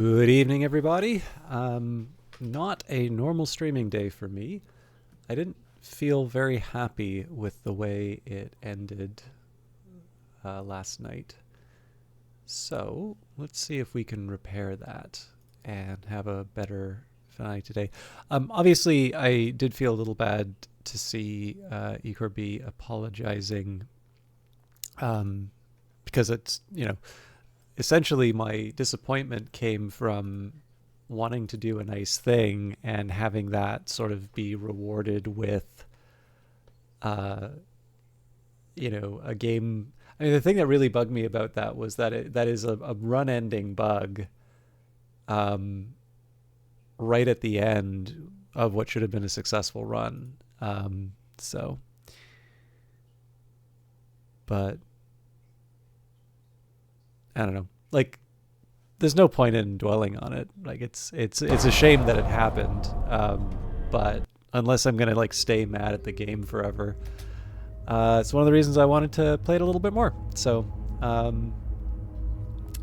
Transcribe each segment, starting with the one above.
Good evening, everybody. Not a normal streaming day for me. I didn't feel very happy with the way it ended last night. So let's see if we can repair that and have a better night today. Obviously, I did feel a little bad to see Ecorby apologizing because it's essentially my disappointment came from wanting to do a nice thing and having that sort of be rewarded with uh a game. I mean, the thing that really bugged me about that was that is a run ending bug um right at the end of what should have been a successful run. So but I don't know. Like, there's no point in dwelling on it. Like, it's a shame that it happened. But unless I'm gonna like stay mad at the game forever, it's one of the reasons I wanted to play it a little bit more. So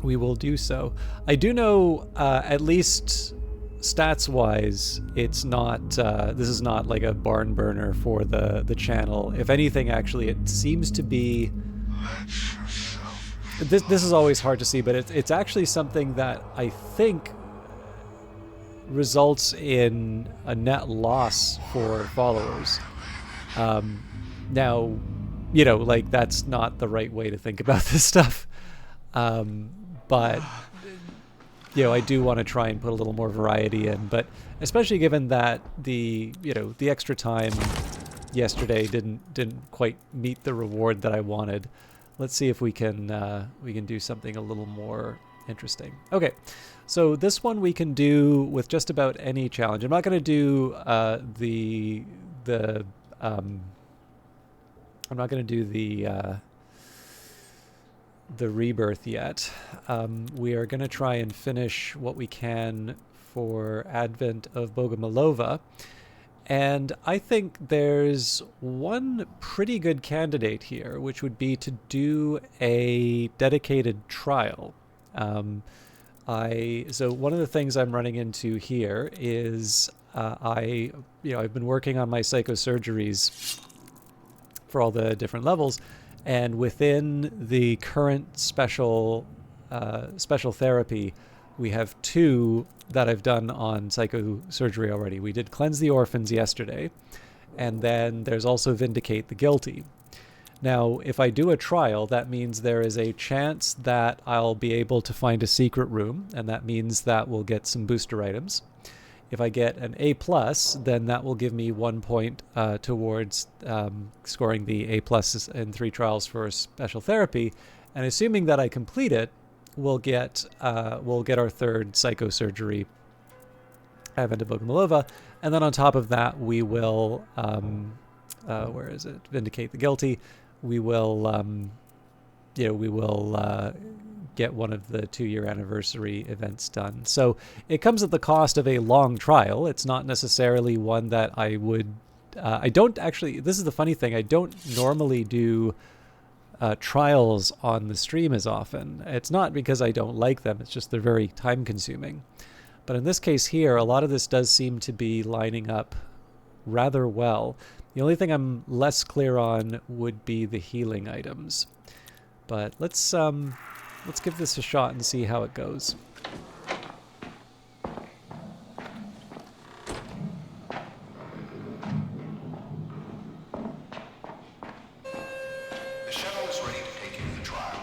we will do so. I do know, at least stats wise, it's not. This is not like a barn burner for the channel. If anything, actually, it seems to be. This is always hard to see, but it's actually something that I think results in a net loss for followers. Now, like, that's not the right way to think about this stuff. But I do want to try and put a little more variety in. But especially given that the extra time yesterday didn't quite meet the reward that I wanted. Let's see if we can do something a little more interesting. Okay, so this one we can do with just about any challenge. I'm not going to do I'm not going to do the rebirth yet. We are going to try and finish what we can for Advent of Bogomolova. And I think there's one pretty good candidate here, which would be to do a dedicated trial. So one of the things I'm running into here is I've been working on my psychosurgeries for all the different levels, and within the current special therapy, we have two that I've done on psychosurgery already. We did Cleanse the Orphans yesterday, and then there's also Vindicate the Guilty. Now, if I do a trial, that means there is a chance that I'll be able to find a secret room, and that means that we'll get some booster items. If I get an A+, then that will give me 1 point towards scoring the A+ in 3 trials for special therapy. And assuming that I complete it, we'll get our third psychosurgery, Advent of Bogomolova, and then on top of that, we will where is it? Vindicate the Guilty. We will get one of the 2-year anniversary events done. So it comes at the cost of a long trial. It's not necessarily one that I would. I don't actually. This is the funny thing. I don't normally do trials on the stream as often. It's not because I don't like them. It's just they're very time consuming. But in this case here, a lot of this does seem to be lining up rather well. The only thing I'm less clear on would be the healing items. But let's give this a shot and see how it goes. The shuttle is ready to take you to the trial.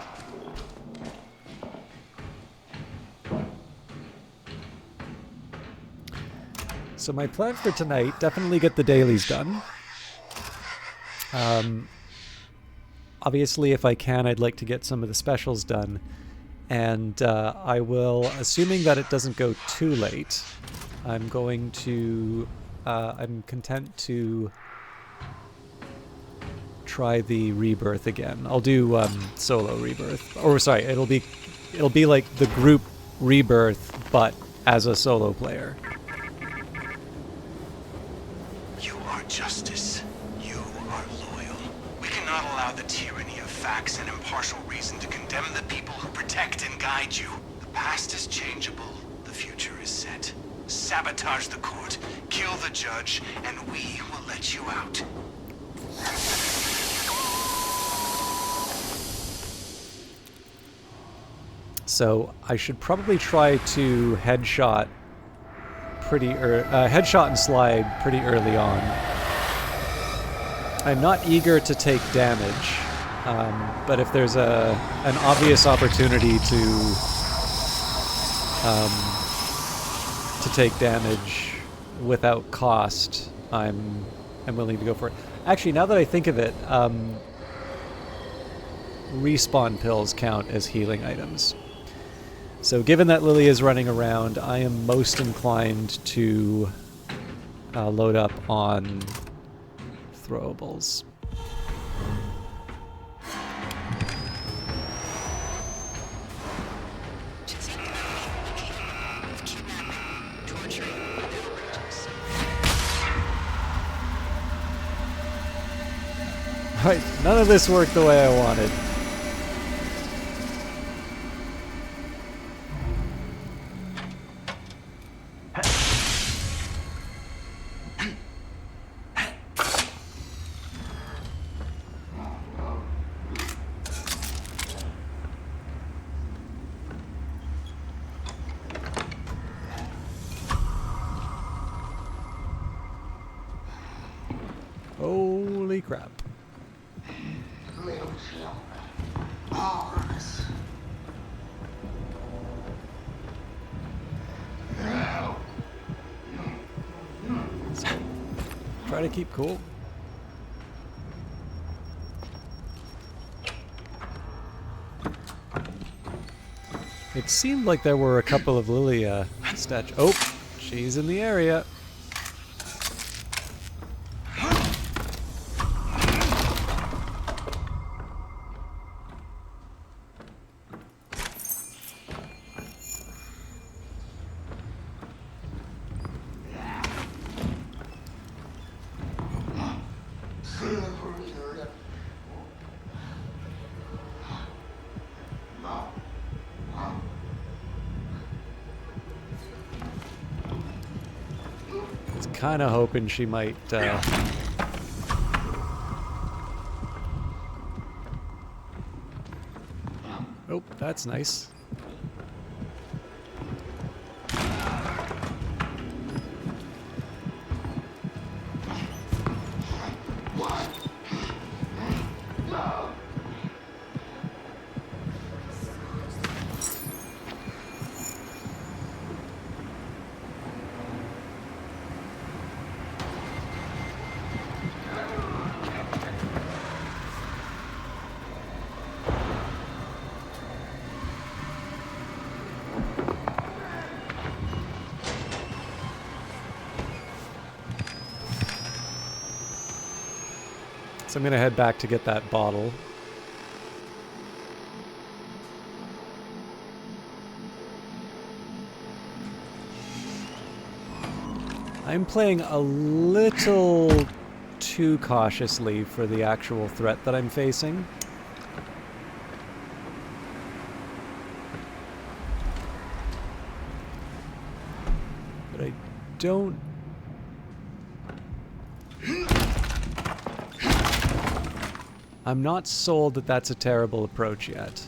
So my plan for tonight, definitely get the dailies done. Obviously, if I can, I'd like to get some of the specials done. And I will, assuming that it doesn't go too late, I'm going to, I'm content to try the rebirth again. I'll do solo rebirth. Or sorry, it'll be like the group rebirth, but as a solo player. You are justice. You are loyal. We cannot allow the tyranny of facts and impartial reason to condemn the people who protect and guide you. The past is changeable. The sabotage the court, kill the judge, and we will let you out. So I should probably try to headshot headshot and slide pretty early on. I'm not eager to take damage, but if there's an obvious opportunity to take damage without cost, I'm willing to go for it. Actually, now that I think of it, respawn pills count as healing items. So given that Lily is running around, I am most inclined to load up on throwables. Right, none of this worked the way I wanted. Holy crap. Try to keep cool. It seemed like there were a couple of Lily statues. Oh, she's in the area. Kind of hoping she might oh, that's nice. So I'm going to head back to get that bottle. I'm playing a little too cautiously for the actual threat that I'm facing. But I don't... I'm not sold that that's a terrible approach yet.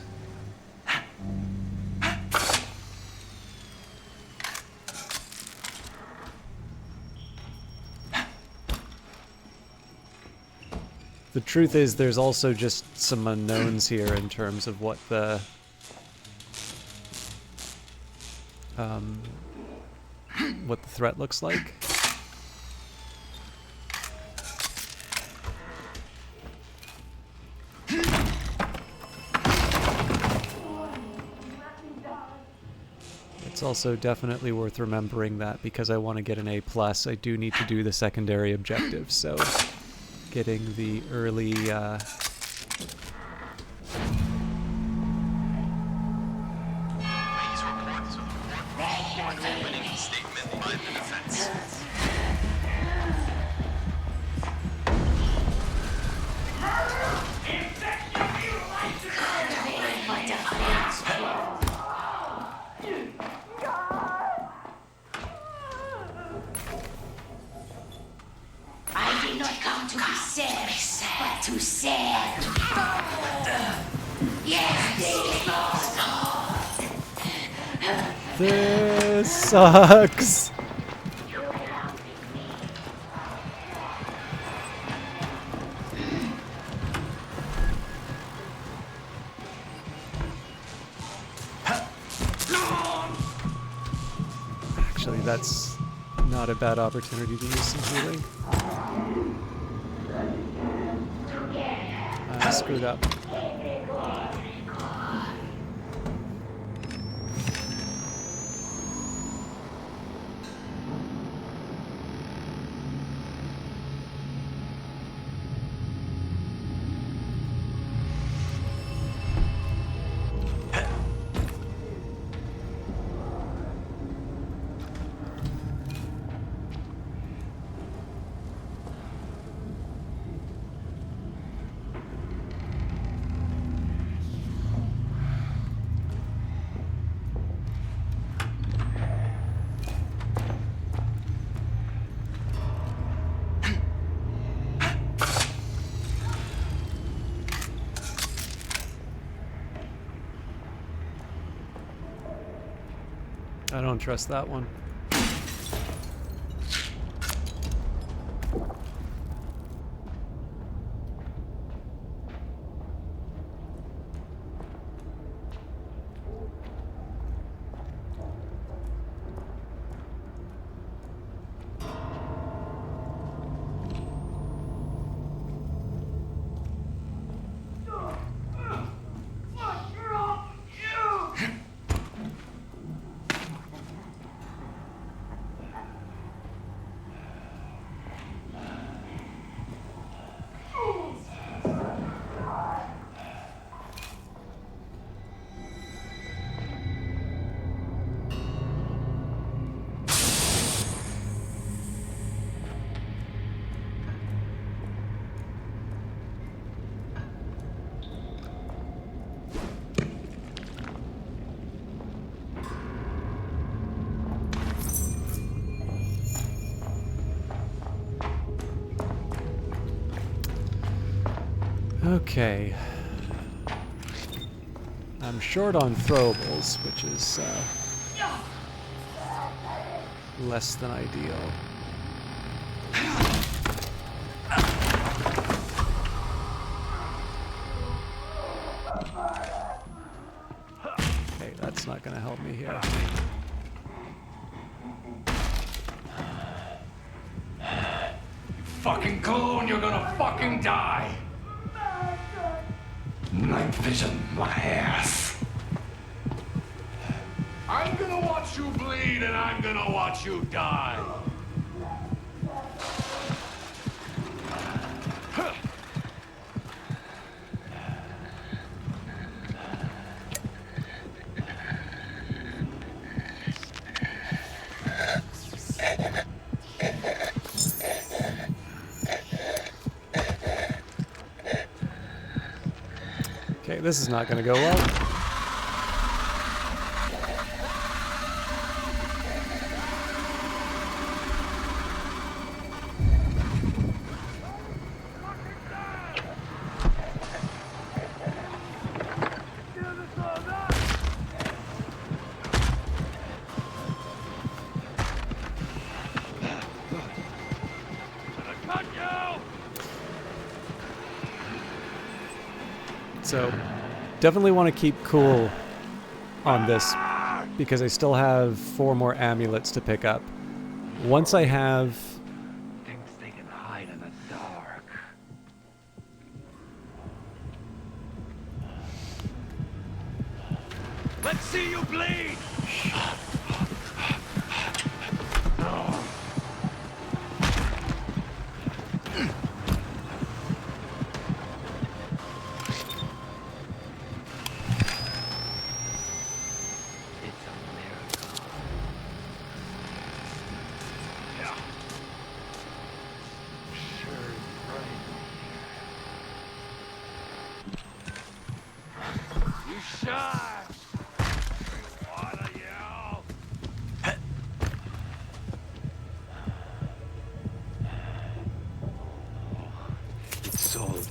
The truth is, there's also just some unknowns here in terms of what the threat looks like. It's also definitely worth remembering that because I want to get an A+, I do need to do the secondary objectives, so getting the early not come to be sad, but to sad. Yes, This sucks. Actually, that's not a bad opportunity to use some healing. I screwed up. I don't trust that one. Okay. I'm short on throwables, which is less than ideal. Okay, that's not going to help me here. You fucking clone, you're gonna fucking die! Night vision, my ass. I'm gonna watch you bleed and I'm gonna watch you die. Okay, this is not going to go well. So, definitely want to keep cool on this because I still have 4 more amulets to pick up. Once I have... Thinks they can hide in the dark. Let's see you bleed!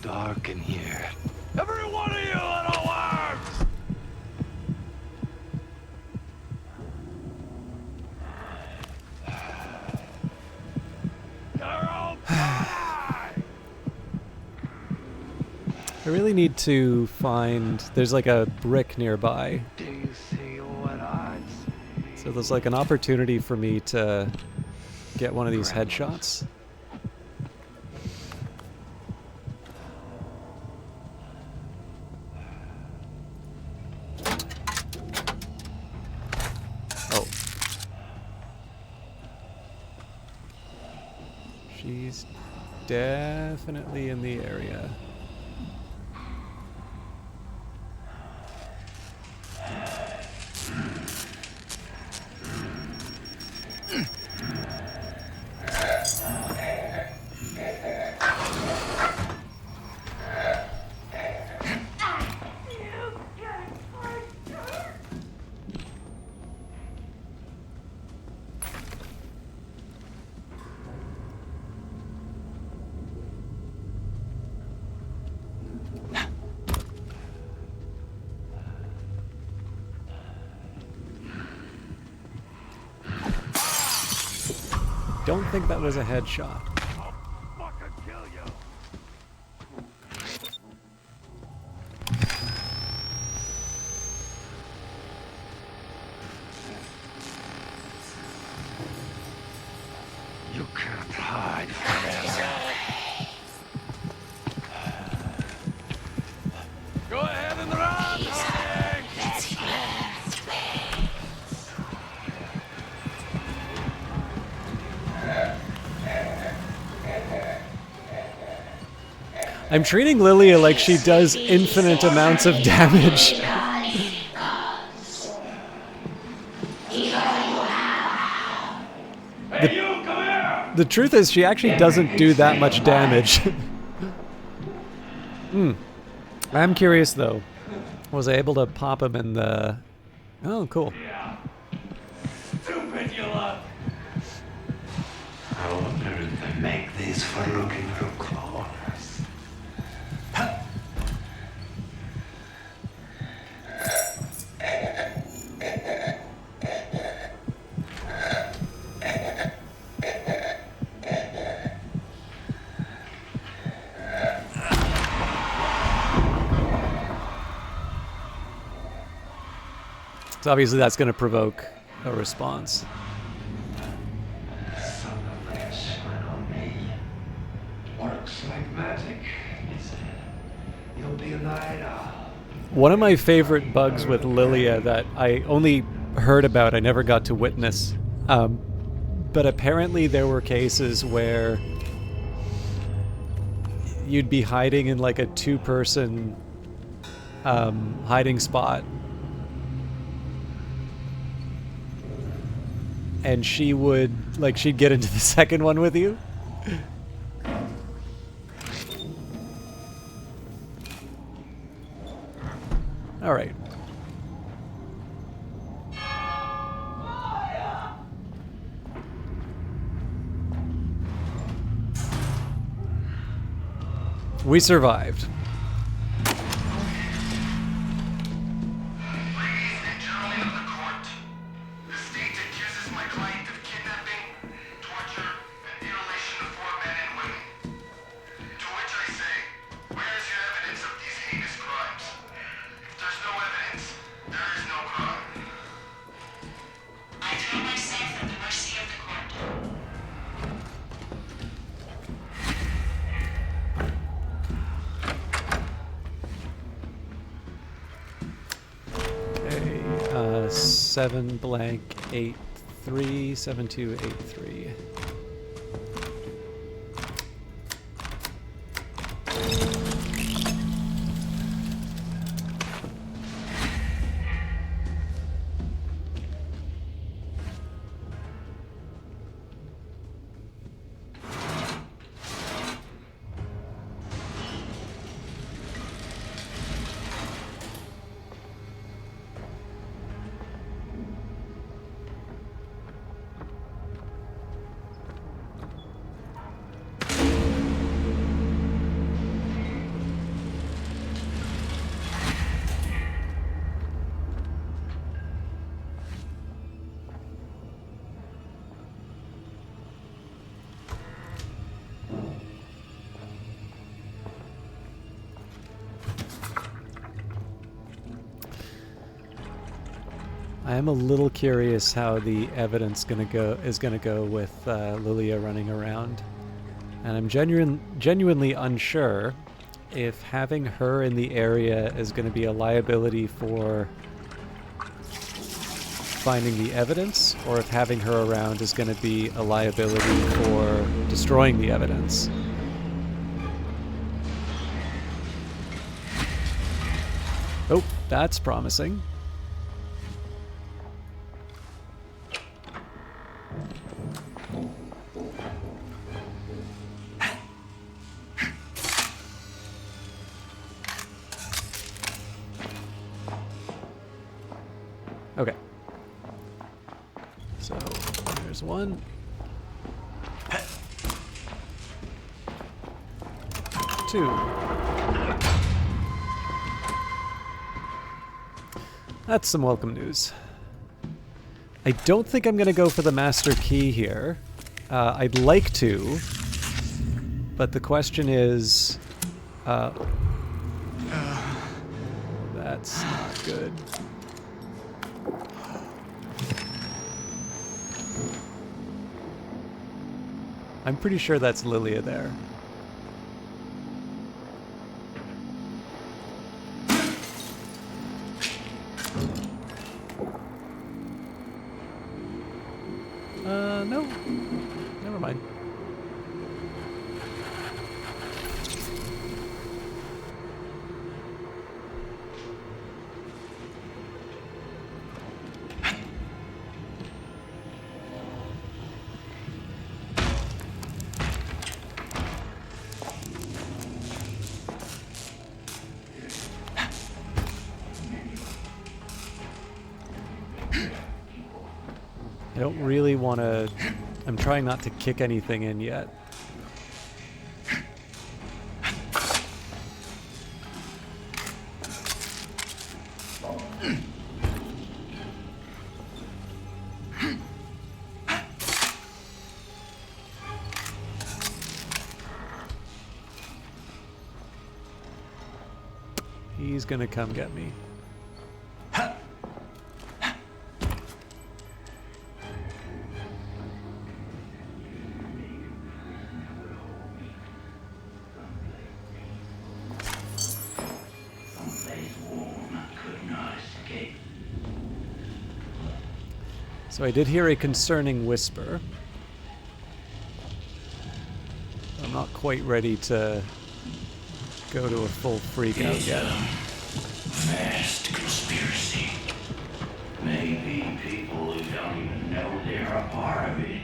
dark in here. Every one of you little worms! I really need to find... There's like a brick nearby. Do you see what I see? So there's like an opportunity for me to get one of these headshots. Oh. She's definitely in the area. Don't think that was a headshot. I'll fucking kill you. You can't hide forever. Go ahead and run, darling! I'm treating Lilia like she does infinite amounts of damage. Hey, you, come here! The truth is, she actually doesn't do that much damage. I'm curious, though. Was I able to pop him in the... Oh, cool. Yeah. Stupid you look. I wonder if they make these for looking for clothes. So obviously that's going to provoke a response. Son of a shine on me. Works like magic. You'll be a night owl. One of my favorite bugs with Lilia that I only heard about, I never got to witness, but apparently there were cases where you'd be hiding in like a two-person hiding spot, and she would, like, she'd get into the second one with you. All right. We survived. Ladies and gentlemen of the court, the state accuses my client of kidnapping, torture, and mutilation of 4 men and women. To which I say, where is your evidence of these heinous crimes? If there's no evidence, there is no crime. I throw myself at the mercy of the court. Okay, 7 blank 83 7283. I am a little curious how the evidence is gonna go with Lilia running around, and I'm genuinely unsure if having her in the area is going to be a liability for finding the evidence, or if having her around is going to be a liability for destroying the evidence. Oh, that's promising. Okay. So, there's one. Two. That's some welcome news. I don't think I'm going to go for the master key here. I'd like to, but the question is... that's not good. I'm pretty sure that's Lilia there. No. Never mind. I don't really want to... I'm trying not to kick anything in yet. He's gonna come get me. So I did hear a concerning whisper. I'm not quite ready to go to a full freak out yet. Vast conspiracy. Maybe people who don't even know they're a part of it.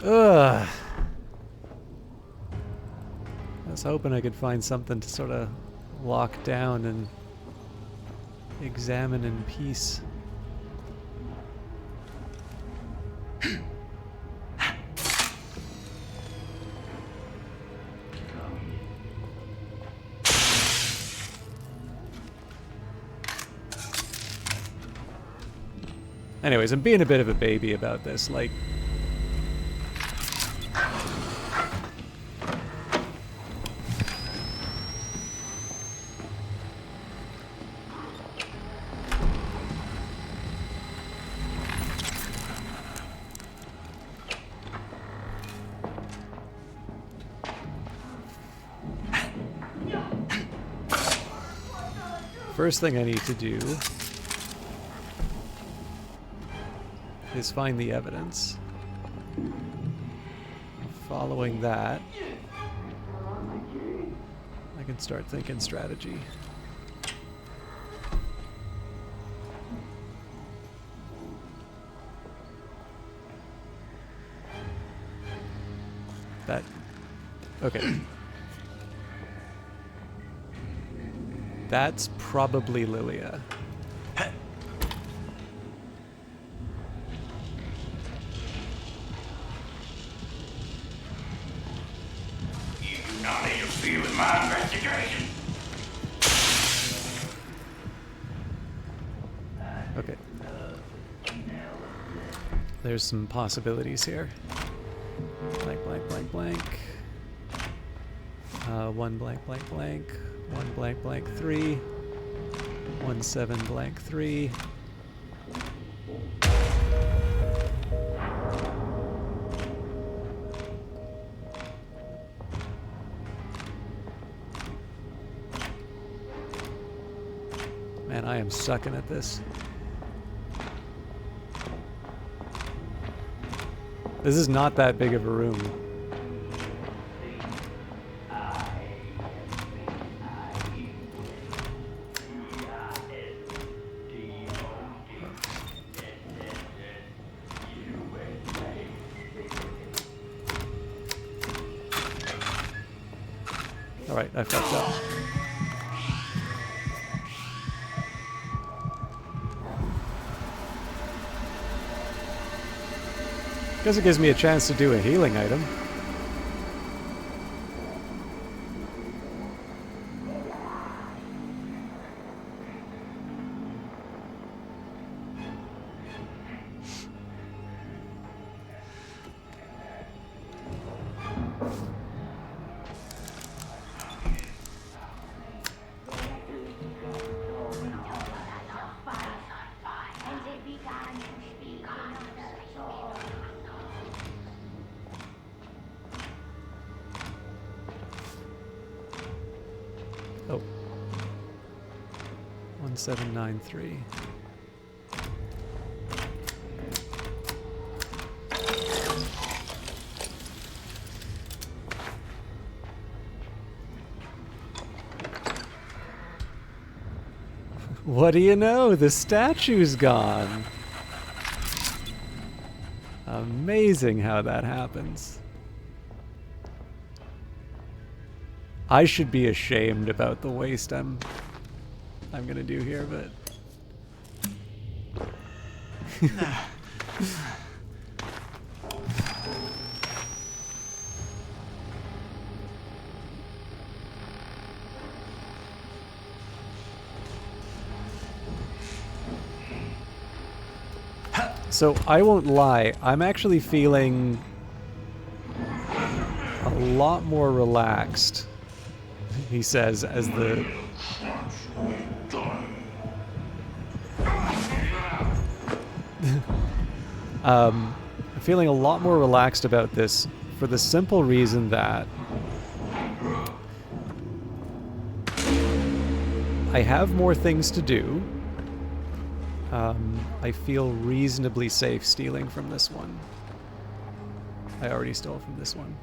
Ugh. I was hoping I could find something to sort of lock down and examine in peace. Anyways, I'm being a bit of a baby about this, like... First thing I need to do is find the evidence. Following that, I can start thinking strategy. That... okay. That's probably Lilia. You do not interfere with my investigation. Okay. there's some possibilities here. Blank, blank, blank, blank. One blank, blank, blank. One blank, blank, 3. 1 7 blank 3. Man, I am sucking at this. This is not that big of a room. Alright, I fucked up. Guess it gives me a chance to do a healing item. Oh. 1793. What do you know? The statue's gone. Amazing how that happens. I should be ashamed about the waste I'm gonna do here, but so I won't lie, I'm actually feeling a lot more relaxed, he says, as the I'm feeling a lot more relaxed about this for the simple reason that I have more things to do. I feel reasonably safe stealing from this one. I already stole from this one.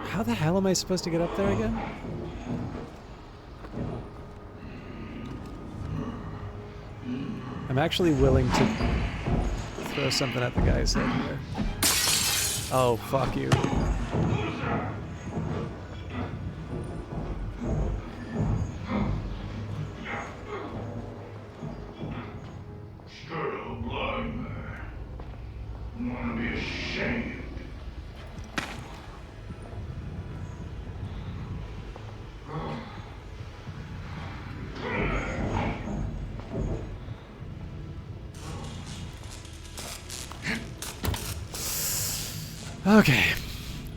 How the hell am I supposed to get up there again? I'm actually willing to throw something at the guy's head here. Oh, fuck you. Straight up blind man. You wanna be ashamed. Okay.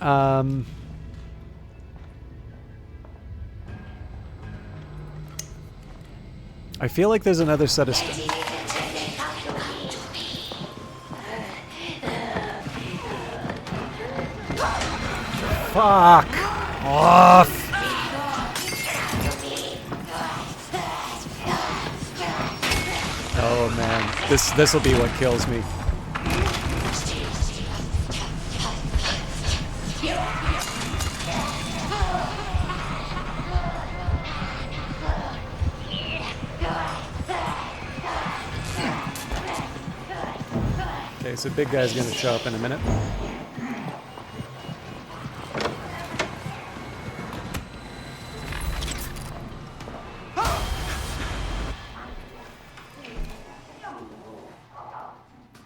I feel like there's another set of stuff. Fuck off. Oh man, this will be what kills me. Okay, so big guy's gonna show up in a minute.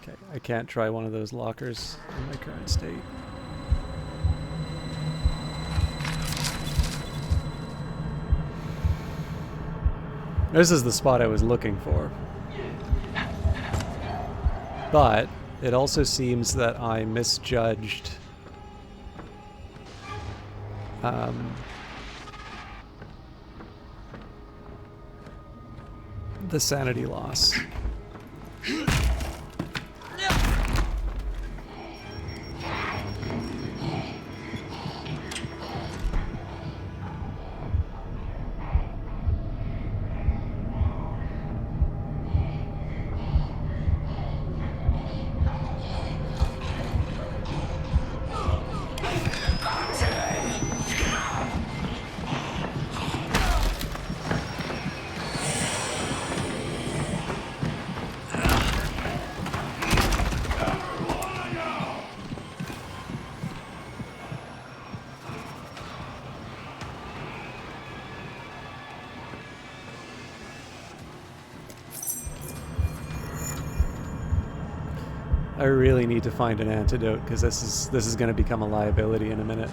Okay, I can't try one of those lockers in my current state. This is the spot I was looking for. But it also seems that I misjudged the sanity loss. I really need to find an antidote because this is going to become a liability in a minute.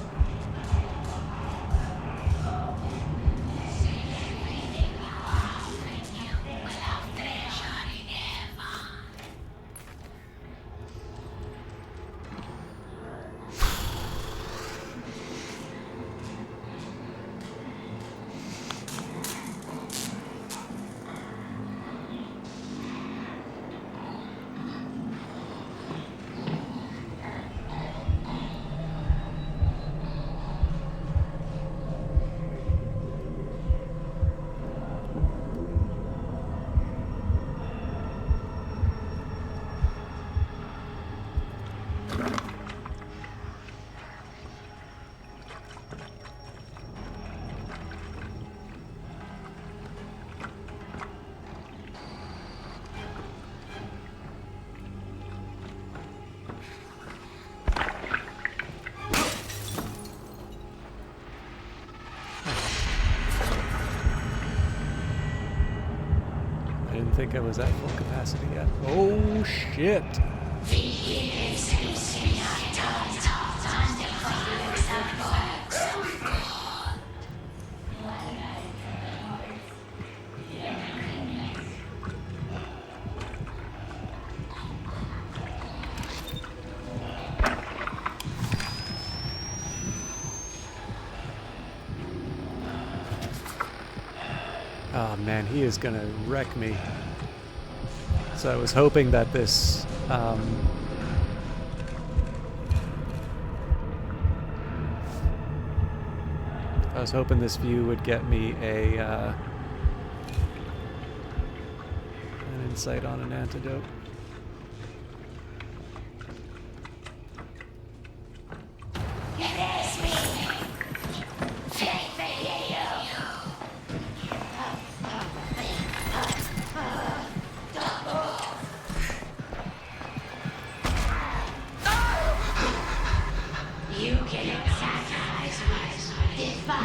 I didn't think I was at full capacity yet. Oh shit! Oh man, he is gonna wreck me. So I was hoping that this I was hoping this view would get me an insight on an antidote.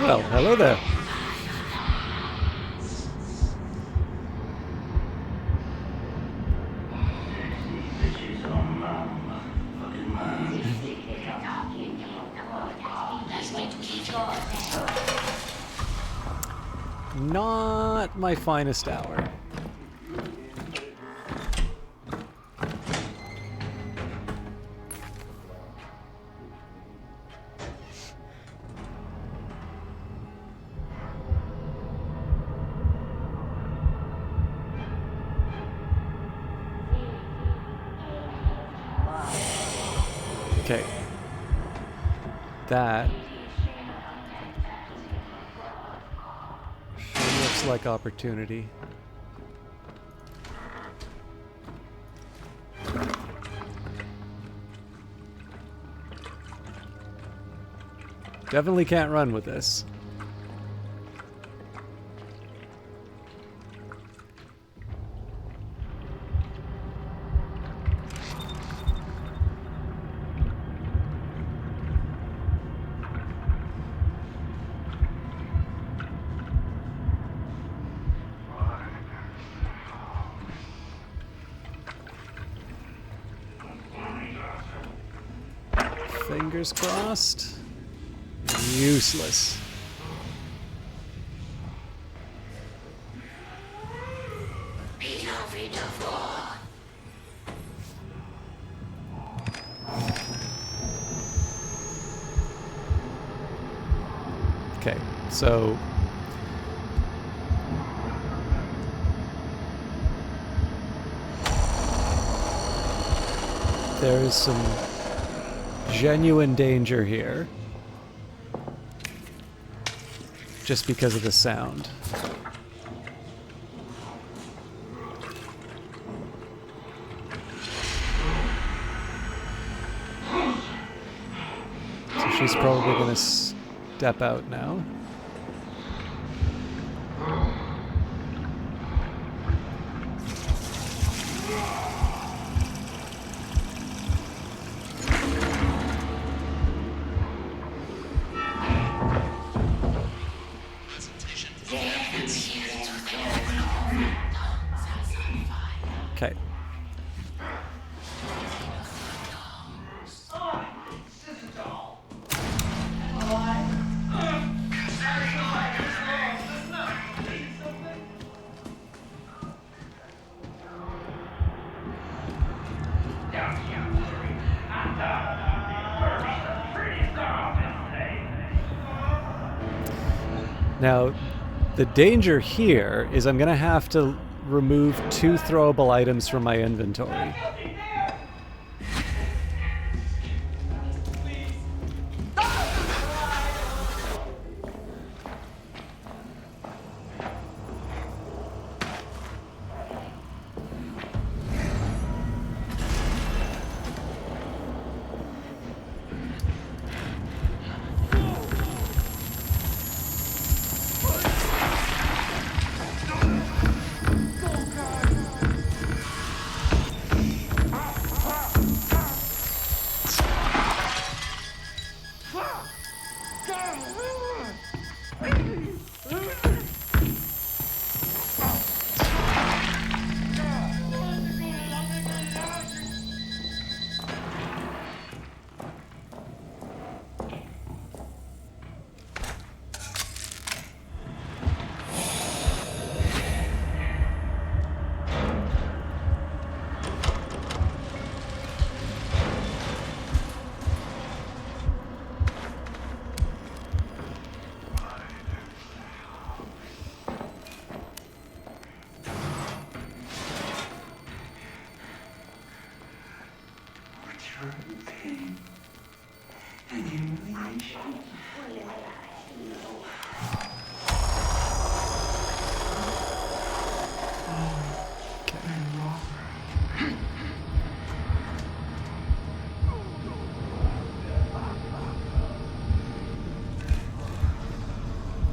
Well, hello there. Not my finest hour. Okay. That sure looks like opportunity. Definitely can't run with this. Fingers crossed. Useless. Okay, so there is some genuine danger here just because of the sound. So she's probably going to step out now. Okay. Now, the danger here is I'm going to have to remove 2 throwable items from my inventory.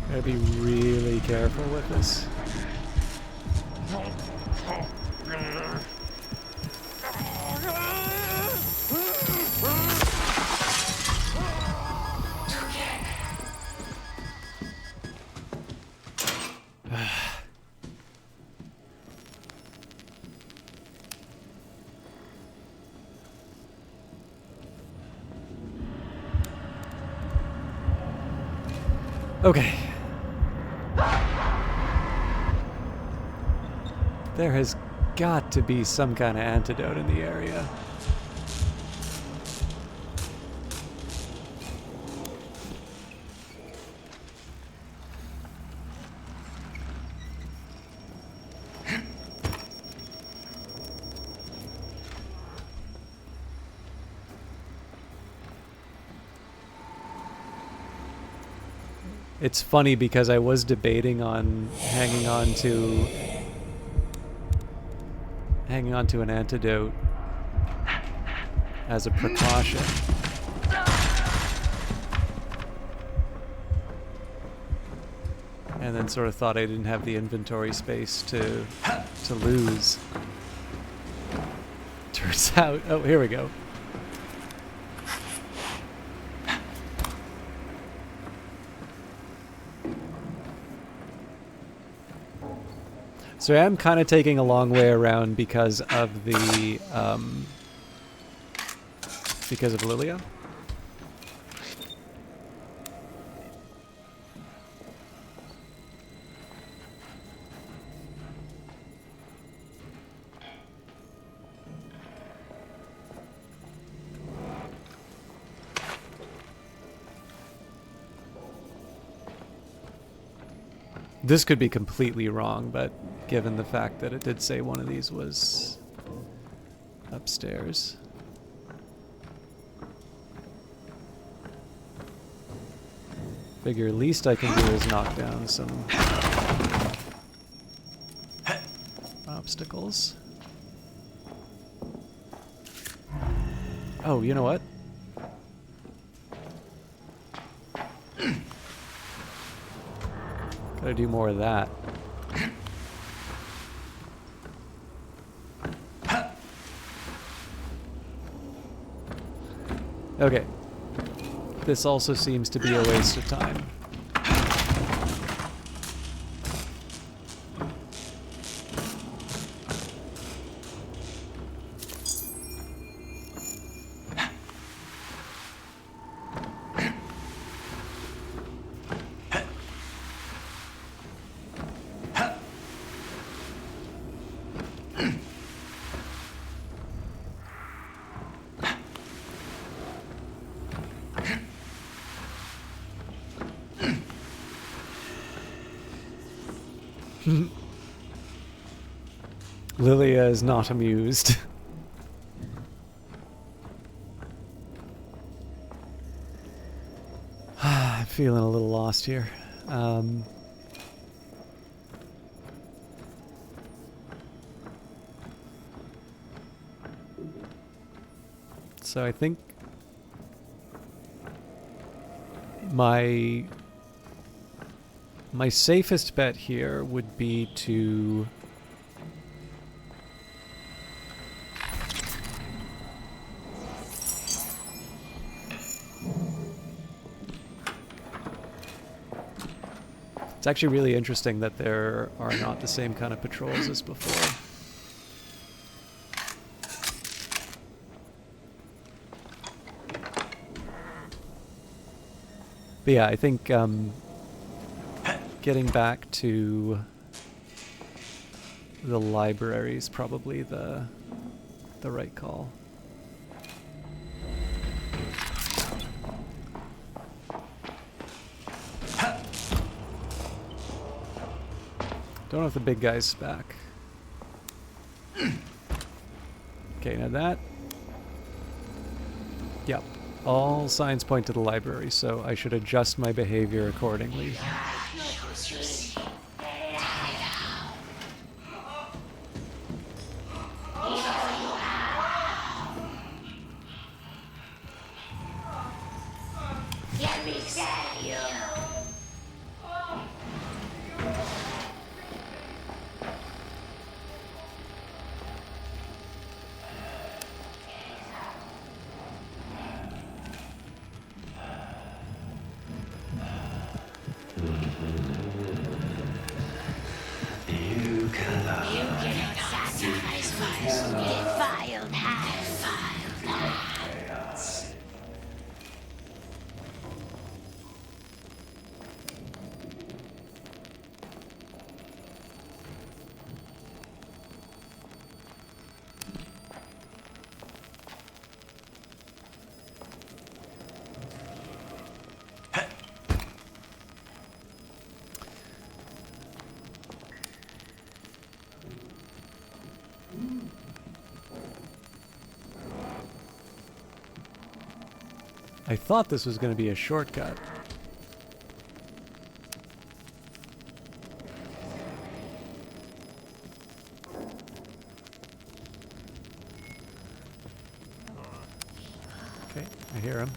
Gotta be really careful with this. Okay. There has got to be some kind of antidote in the area. It's funny because I was debating on hanging on to an antidote as a precaution. And then sort of thought I didn't have the inventory space to lose. Turns out, oh, here we go. So I'm kind of taking a long way around because of the because of Lilia. This could be completely wrong, but given the fact that it did say one of these was upstairs. Figure least I can do is knock down some obstacles. Oh, you know what? Gotta do more of that. Okay. This also seems to be a waste of time. Lilia is not amused. I'm feeling a little lost here. So I think my safest bet here would be to It's actually really interesting that there are not the same kind of patrols as before. But yeah, I think getting back to the library is probably the right call. Don't know if the big guy's back. Okay, now that... Yep. All signs point to the library, so I should adjust my behavior accordingly. I thought this was going to be a shortcut. Okay, I hear him.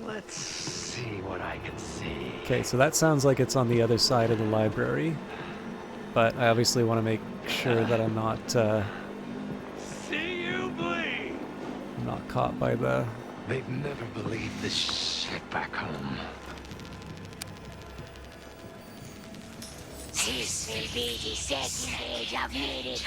Let's see what I can see. Okay, so that sounds like it's on the other side of the library, but I obviously want to make sure that I'm not See you bleed. I'm not caught by the... They'd never believe this shit back home. This will be the second age of miracles.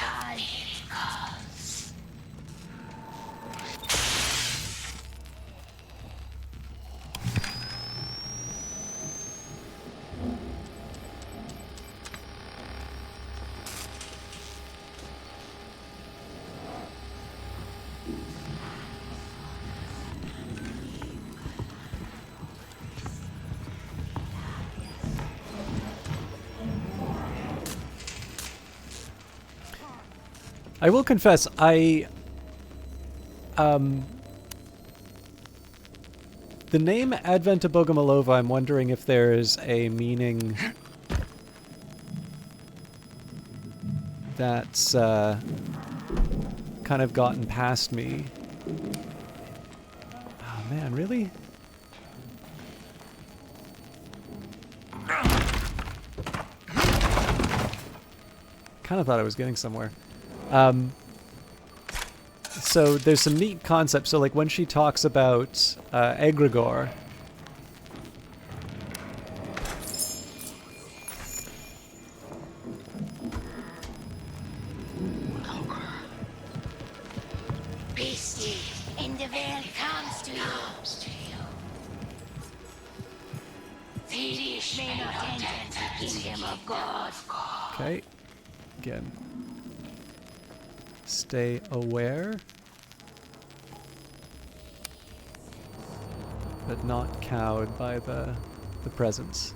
I will confess, the name Adventa Bogomolova, I'm wondering if there's a meaning that's kind of gotten past me. Oh man, really? Kind of thought I was getting somewhere. So there's some neat concepts. So like when she talks about egregore, Beastie, and the veil comes to you. Thieves may not enter the kingdom of God. okay, again, stay aware, but not cowed by the presence.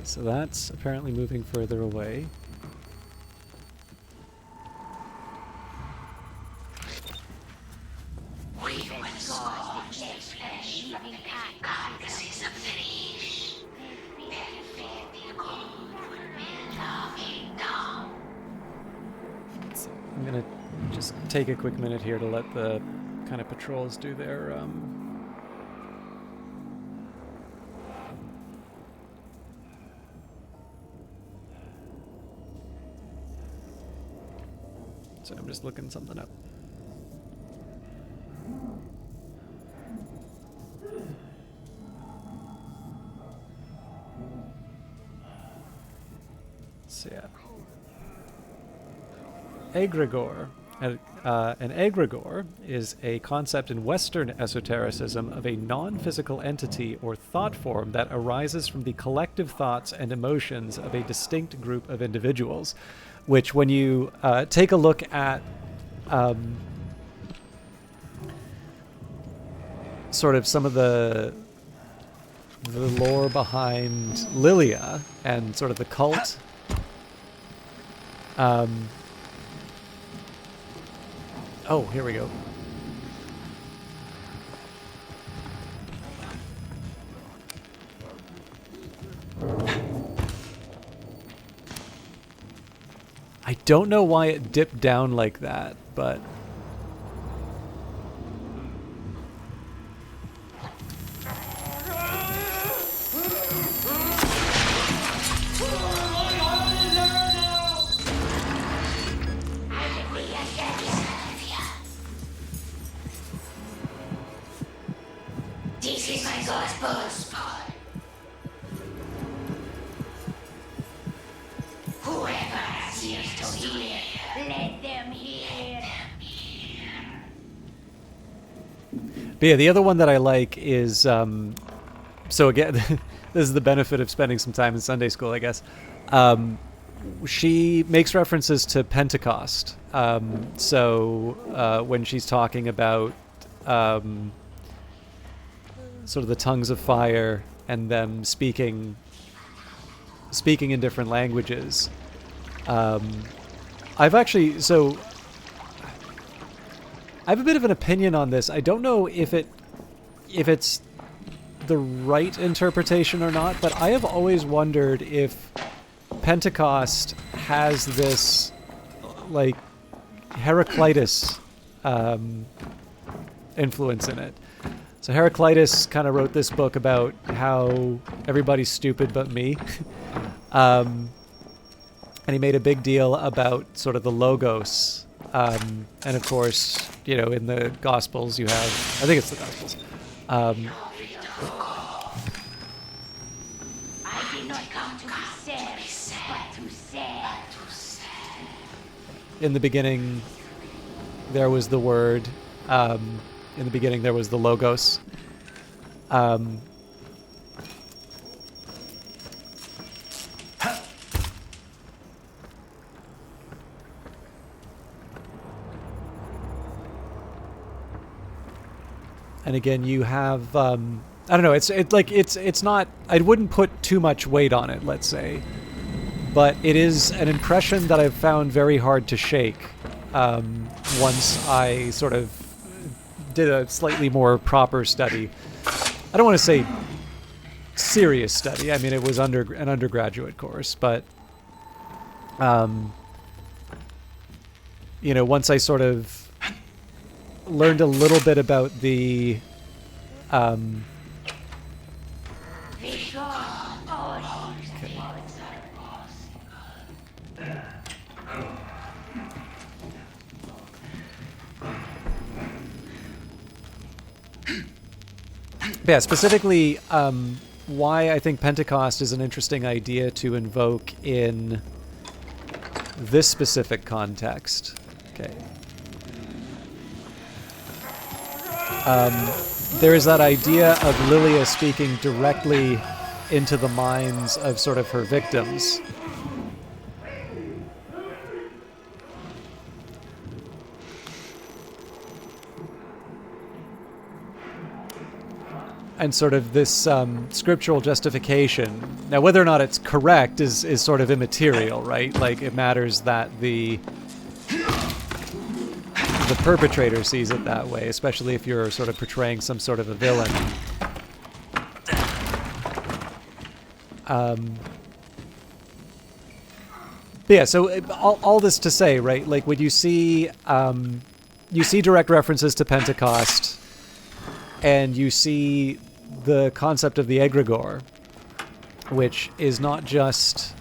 So that's apparently moving further away. So I'm gonna just take a quick minute here to let the kind of patrols do their So I'm just looking something up. So yeah. Egregore. An egregore is a concept in Western esotericism of a non-physical entity or thought form that arises from the collective thoughts and emotions of a distinct group of individuals, which when you take a look at sort of some of the lore behind Lilia and sort of the cult, oh, here we go. I don't know why it dipped down like that, but... This is my gospel. Whoever has ears to hear, let them hear. But yeah, the other one that I like is, so again, this is the benefit of spending some time in Sunday school, I guess. She makes references to Pentecost. So when she's talking about sort of the tongues of fire and them speaking in different languages. I've actually, so I have a bit of an opinion on this. I don't know if it's the right interpretation or not, but I have always wondered if Pentecost has this like Heraclitus influence in it. So Heraclitus kind of wrote this book about how everybody's stupid but me. And he made a big deal about sort of the Logos. And of course, you know, in the Gospels you have, I think it's the Gospels. I did not come to be sad, but to sad. In the beginning, there was the Word. In the beginning, there was the Logos. And again, you have I don't know. It's not. I wouldn't put too much weight on it. Let's say, but it is an impression that I've found very hard to shake. Once I sort of did a slightly more proper study. I don't want to say serious study. I mean, it was an undergraduate course, but you know, once I sort of learned a little bit about the yeah, specifically why I think Pentecost is an interesting idea to invoke in this specific context. Okay. There is that idea of Lilia speaking directly into the minds of sort of her victims. And sort of this scriptural justification. Now, whether or not it's correct is sort of immaterial, right? Like, it matters that the perpetrator sees it that way, especially if you're sort of portraying some sort of a villain. But yeah, so all this to say, right? Like, when you see direct references to Pentecost, and you see the concept of the egregore, which is not just...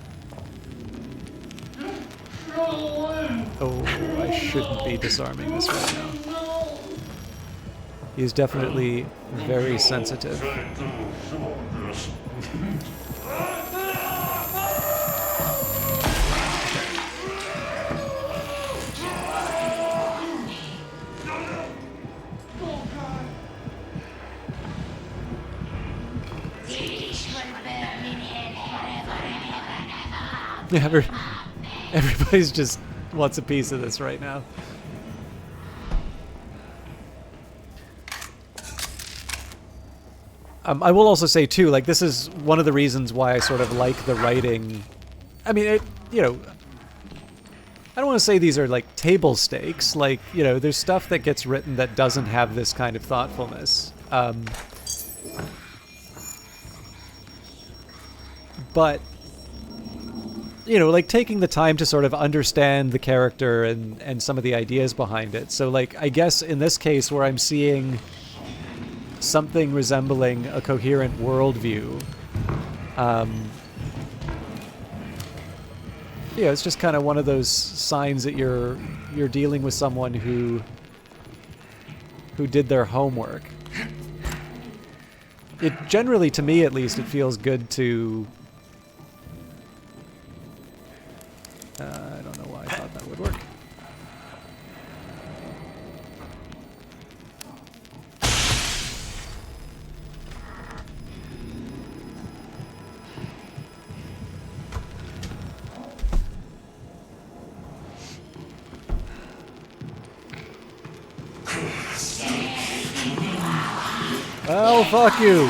Oh, I shouldn't be disarming this right now. He's definitely very sensitive. Yeah, everybody's just wants a piece of this right now. I will also say too, like, this is one of the reasons why I sort of like the writing. I mean, you know, I don't want to say these are like table stakes. Like, you know, there's stuff that gets written that doesn't have this kind of thoughtfulness. But you know, like, taking the time to sort of understand the character and some of the ideas behind it. So, like, I guess in this case where I'm seeing something resembling a coherent worldview, yeah, it's just kind of one of those signs that you're dealing with someone who did their homework. It generally, to me at least, it feels good to... I don't know why I thought that would work. Oh, fuck you!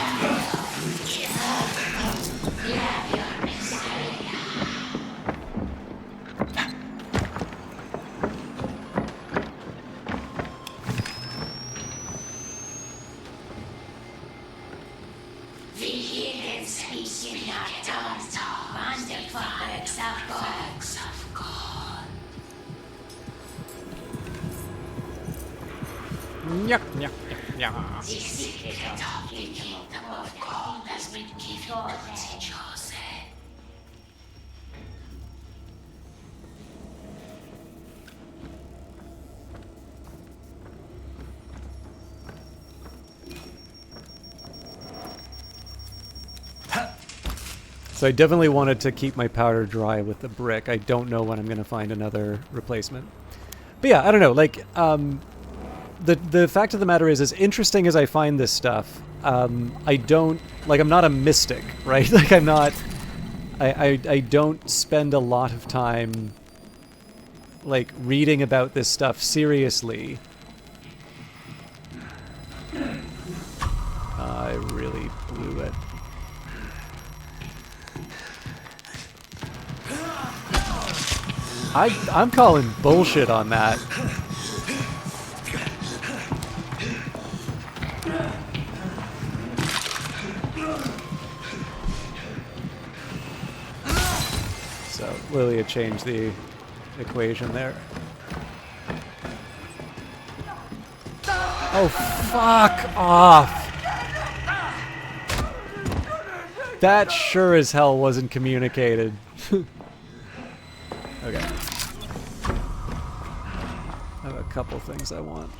Yuck, yuck, yuck, yuck. So I definitely wanted to keep my powder dry with the brick. I don't know when I'm going to find another replacement. But yeah, I don't know. Like, the fact of the matter is, as interesting as I find this stuff, I don't, like, I'm not a mystic, right? Like, I'm not, I don't spend a lot of time, like, reading about this stuff seriously. I really blew it. I'm calling bullshit on that. So Lilia changed the equation there. Oh, fuck off! That sure as hell wasn't communicated. Okay. I have a couple things I want.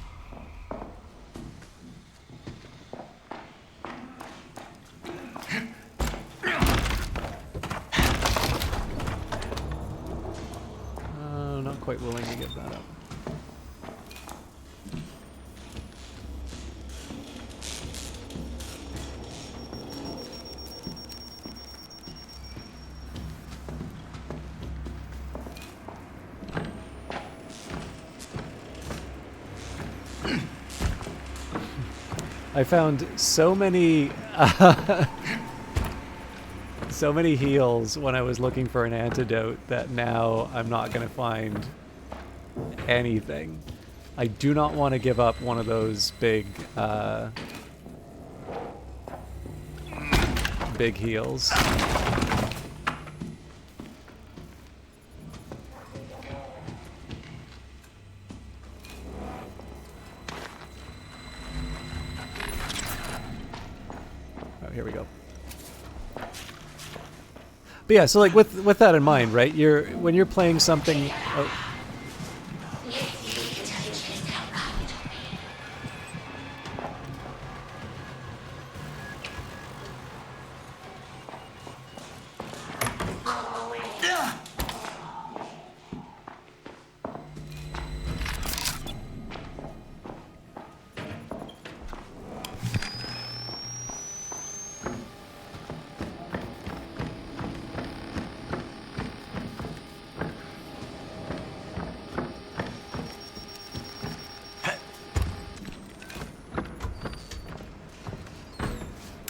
Not quite willing to give that up. I found so many so many heals when I was looking for an antidote that now I'm not going to find anything. I do not want to give up one of those big big heals. Here we go. But yeah, so like with that in mind, right? When you're playing something. Oh.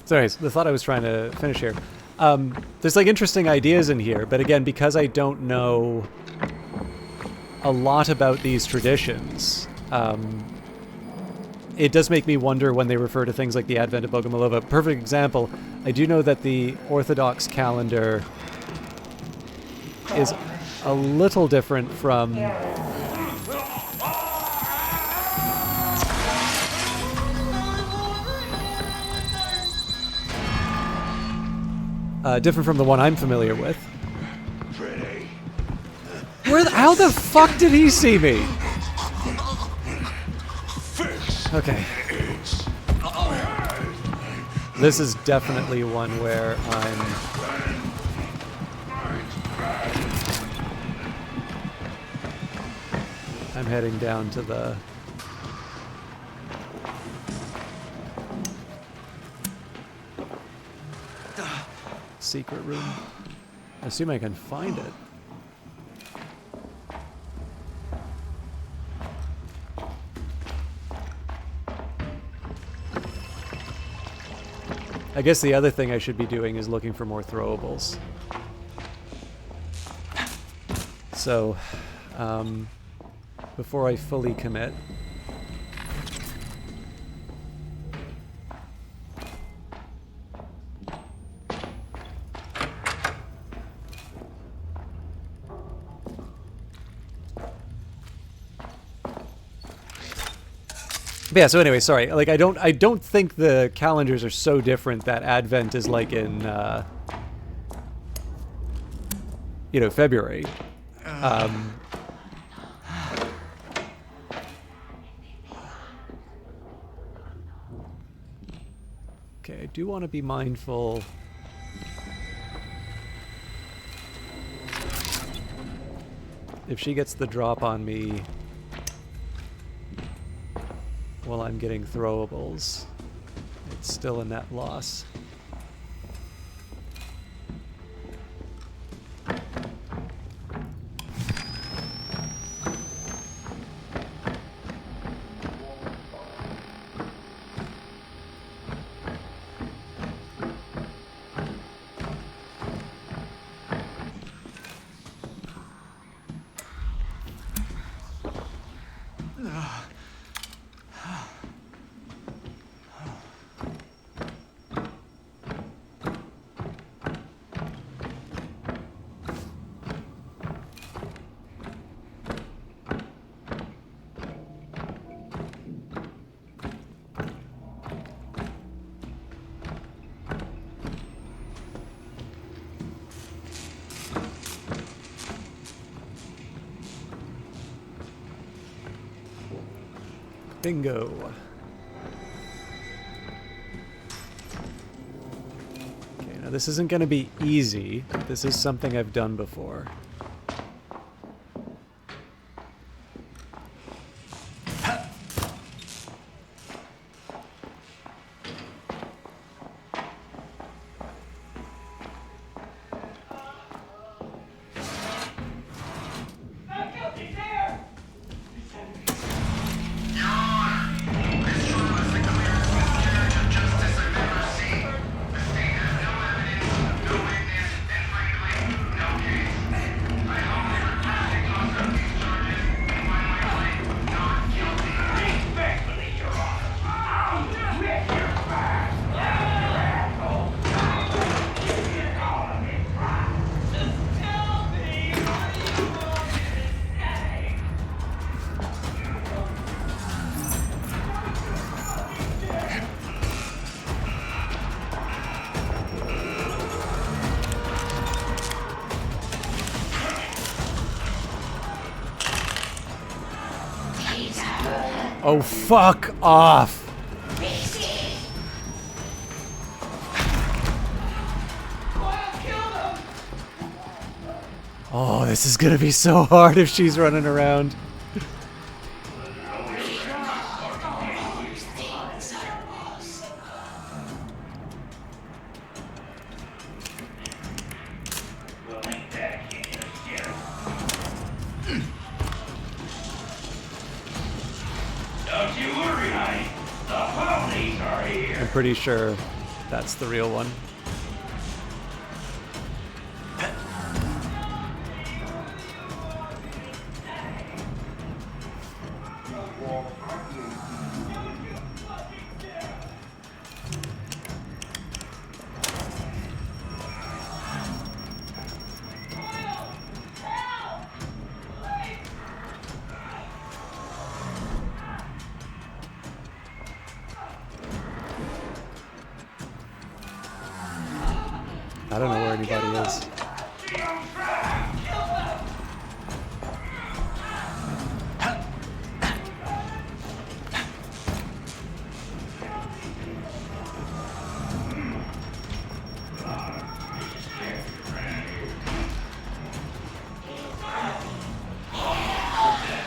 Sorry, the thought I was trying to finish here. There's like interesting ideas in here, but again, because I don't know a lot about these traditions, it does make me wonder when they refer to things like the Advent of Bogomolova. Perfect example, I do know that the Orthodox calendar is a little different from the one I'm familiar with. How the fuck did he see me? Okay. This is definitely one where I'm heading down to the secret room. I assume I can find it. I guess the other thing I should be doing is looking for more throwables. So, before I fully commit, but yeah, so anyway, sorry. Like I don't think the calendars are so different that Advent is like in February. Okay, I do want to be mindful. If she gets the drop on me while I'm getting throwables, it's still a net loss. Bingo. Okay, now this isn't going to be easy. This is something I've done before. Oh, fuck off! Oh, this is gonna be so hard if she's running around. Don't you worry, honey. The police are here. I'm pretty sure that's the real one. I don't know where anybody is.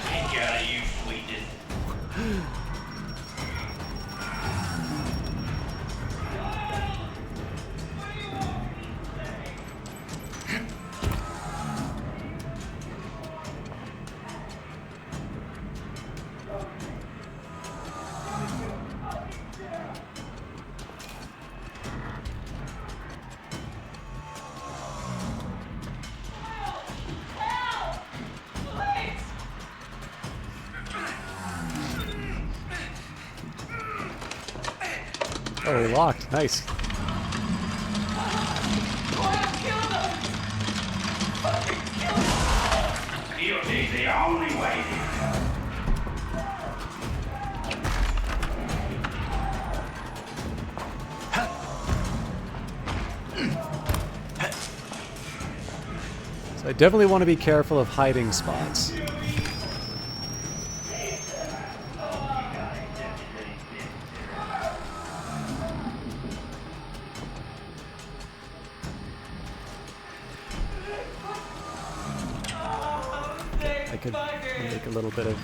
Take out of you, sweetness. Oh, we locked. Nice. DOT's the only way here. So I definitely want to be careful of hiding spots. I could make a little bit of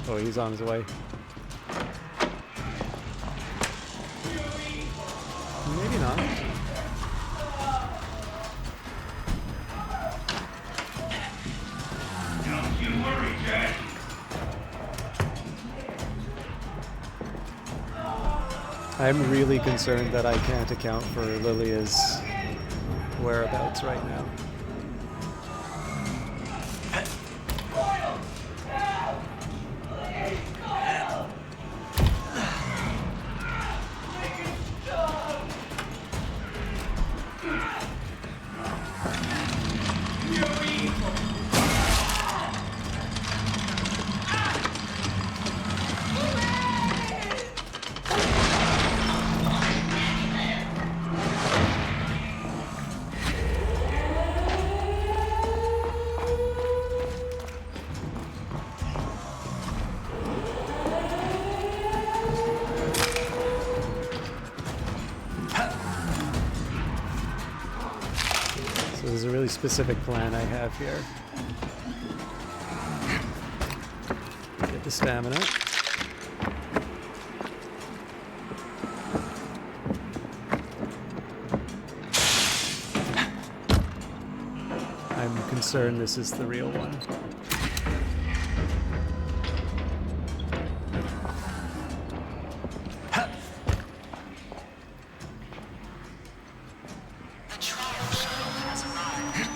oh, he's on his way. Maybe not. I'm really concerned that I can't account for Lilia's whereabouts right now. So there's a really specific plan I have here. Get the stamina. I'm concerned this is the real one. The trial shuttle has arrived.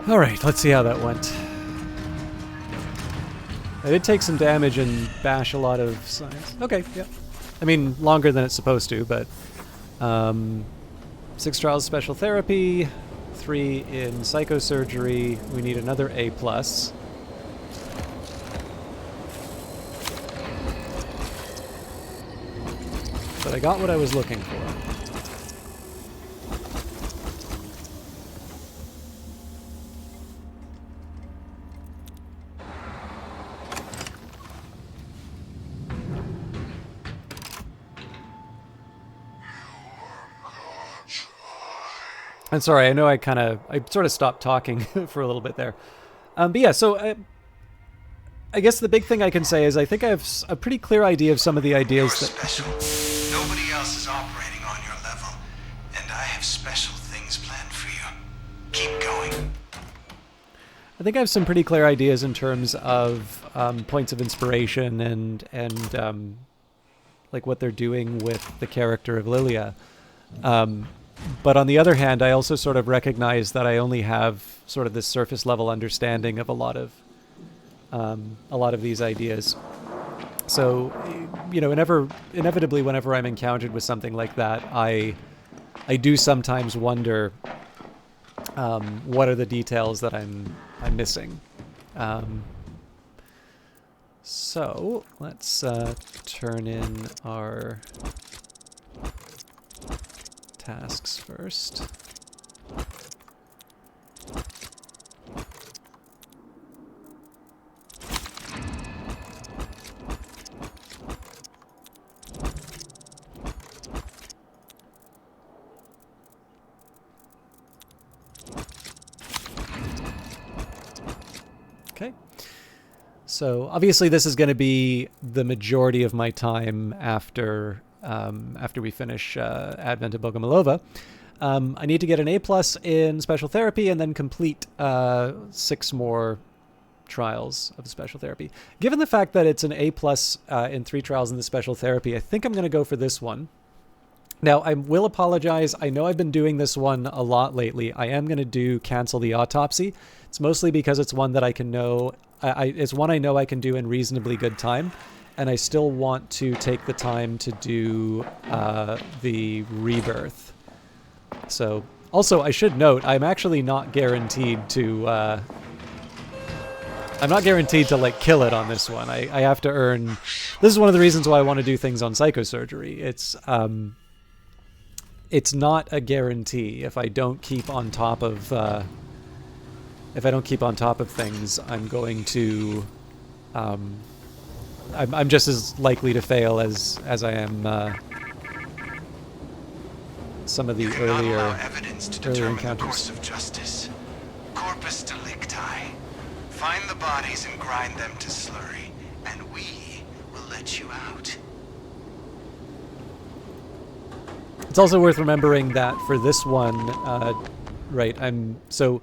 All right, let's see how that went. I did take some damage and bash a lot of science. Okay, yeah. I mean, longer than it's supposed to, but 6 trials special therapy, 3 in psychosurgery. We need another A+. But I got what I was looking for. I'm sorry, I know I sort of stopped talking for a little bit there. But yeah, so I guess the big thing I can say is I think I have a pretty clear idea of some of the ideas You're that... special. Nobody else is operating on your level, and I have special things planned for you. Keep going. I think I have some pretty clear ideas in terms of points of inspiration and like what they're doing with the character of Lilia. But on the other hand, I also sort of recognize that I only have sort of this surface level understanding of a lot of these ideas. So, you know, inevitably, whenever I'm encountered with something like that, I do sometimes wonder what are the details that I'm missing. So let's turn in our tasks first. Okay. So obviously this is going to be the majority of my time after we finish Advent of Bogomolova. I need to get an A+ in special therapy and then complete 6 more trials of special therapy. Given the fact that it's an A+ in 3 trials in the special therapy, I think I'm going to go for this one. Now, I will apologize. I know I've been doing this one a lot lately. I am going to cancel the autopsy. It's mostly because it's one that I can know. It's one I know I can do in reasonably good time. And I still want to take the time to do the rebirth. So, also, I should note, I'm actually not guaranteed to... I'm not guaranteed to, like, kill it on this one. I have to earn... This is one of the reasons why I want to do things on psychosurgery. It's not a guarantee. If I don't keep on top of... if I don't keep on top of things, I'm going to... I'm just as likely to fail as I am some of the earlier evidence to determine the course encounters. of justice. Corpus delicti. Find the bodies and grind them to slurry, and we will let you out. It's also worth remembering that for this one, right, so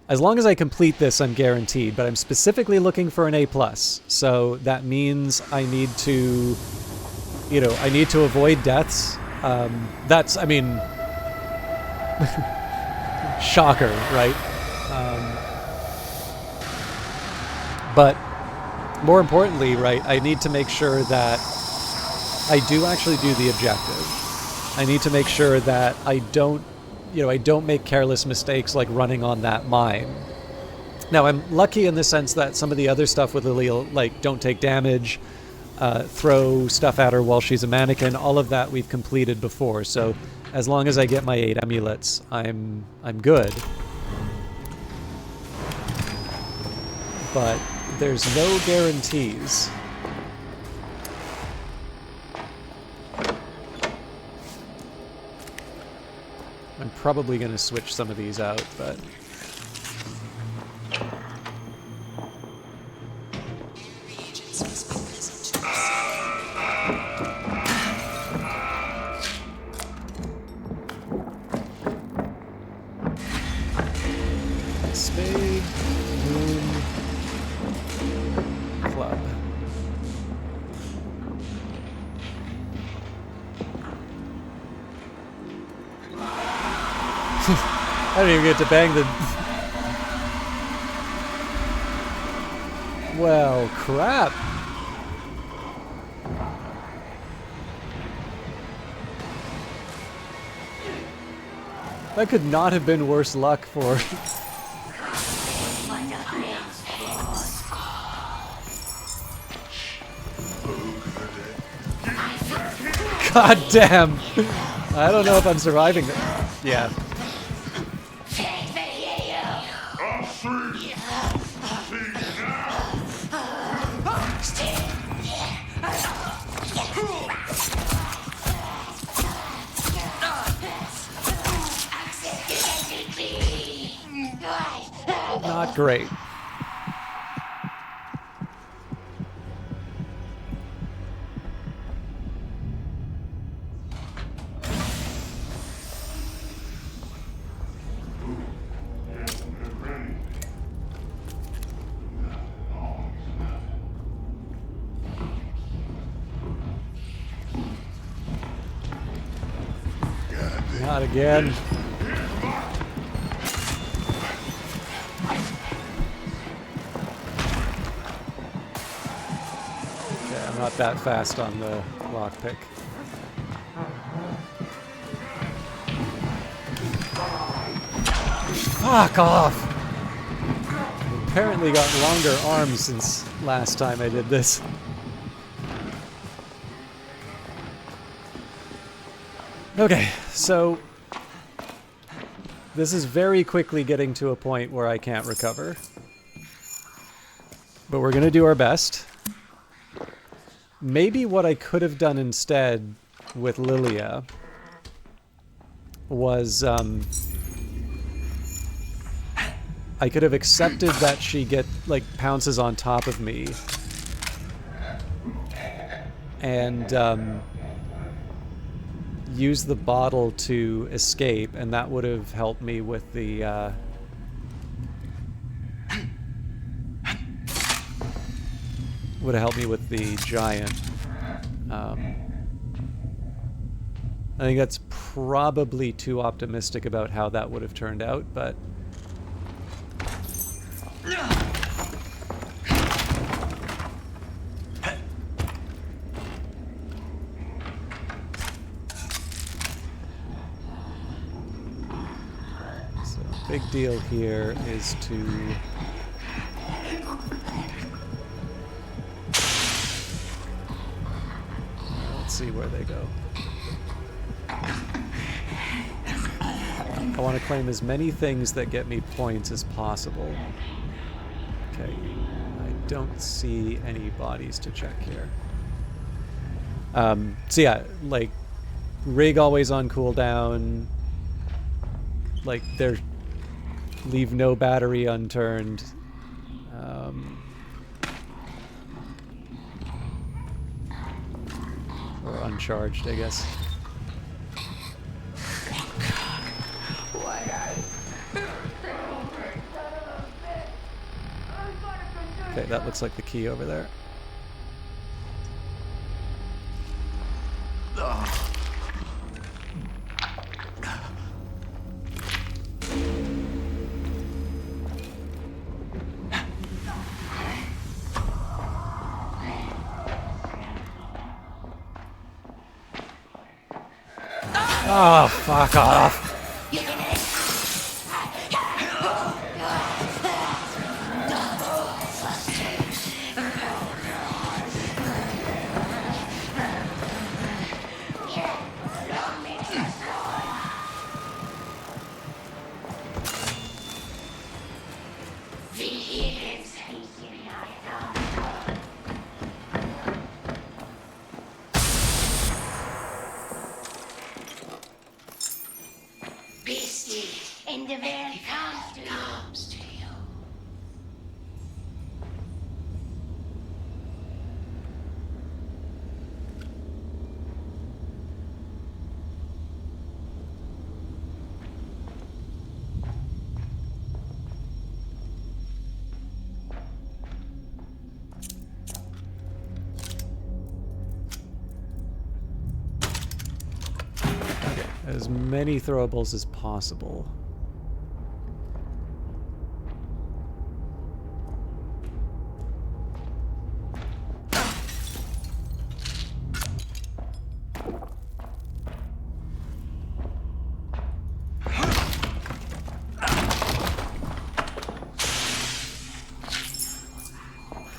as long as I complete this, I'm guaranteed, but I'm specifically looking for an A+. So that means I need to, I need to avoid deaths. I mean, shocker, right? But more importantly, right, I need to make sure that I do actually do the objective. I need to make sure that I don't make careless mistakes like running on that mine. Now, I'm lucky in the sense that some of the other stuff with Lily, like don't take damage, throw stuff at her while she's a mannequin, all of that we've completed before. So as long as I get my 8 amulets, I'm good. But there's no guarantees. I'm probably going to switch some of these out, but... Spade, moon, club. I don't even get to bang the... Well, crap. That could not have been worse luck for... God damn. I don't know if I'm surviving it. Yeah. Not great. Not again. Okay, I'm not that fast on the lockpick. Fuck off! I've apparently got longer arms since last time I did this. Okay, so this is very quickly getting to a point where I can't recover. But we're gonna do our best. Maybe what I could have done instead with Lilia was I could have accepted that she pounces on top of me and use the bottle to escape, and that would have helped me with the giant. I think that's probably too optimistic about how that would have turned out, but big deal here is to let's see where they go. I want to claim as many things that get me points as possible. Okay, I don't see any bodies to check here. So yeah, like rig always on cooldown. Like they're leave no battery unturned. Or uncharged, I guess. Okay, that looks like the key over there. Oh, fuck off. And the very comes to you. Okay, as many throwables as possible.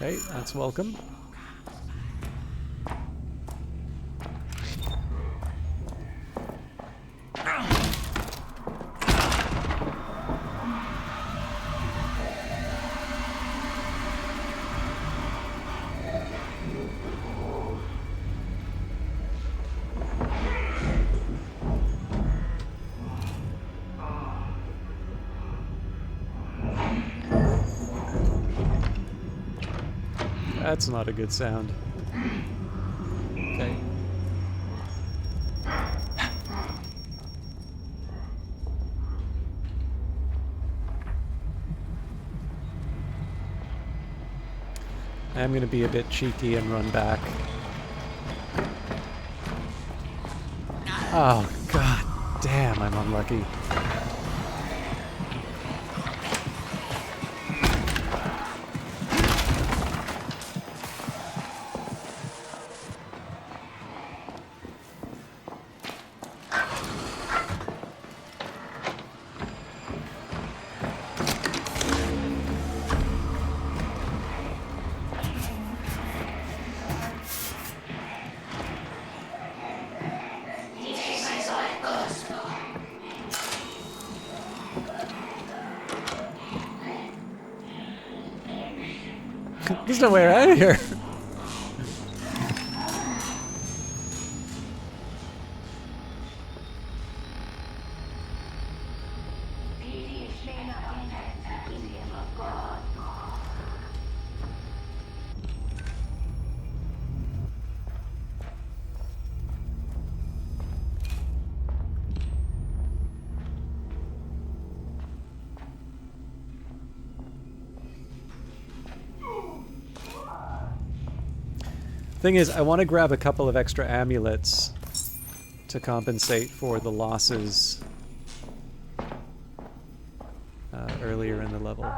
Okay, that's welcome. That's not a good sound. Okay. I'm going to be a bit cheeky and run back. Oh, god damn, I'm unlucky. There's no way out of here. Thing is, I want to grab a couple of extra amulets to compensate for the losses earlier in the level.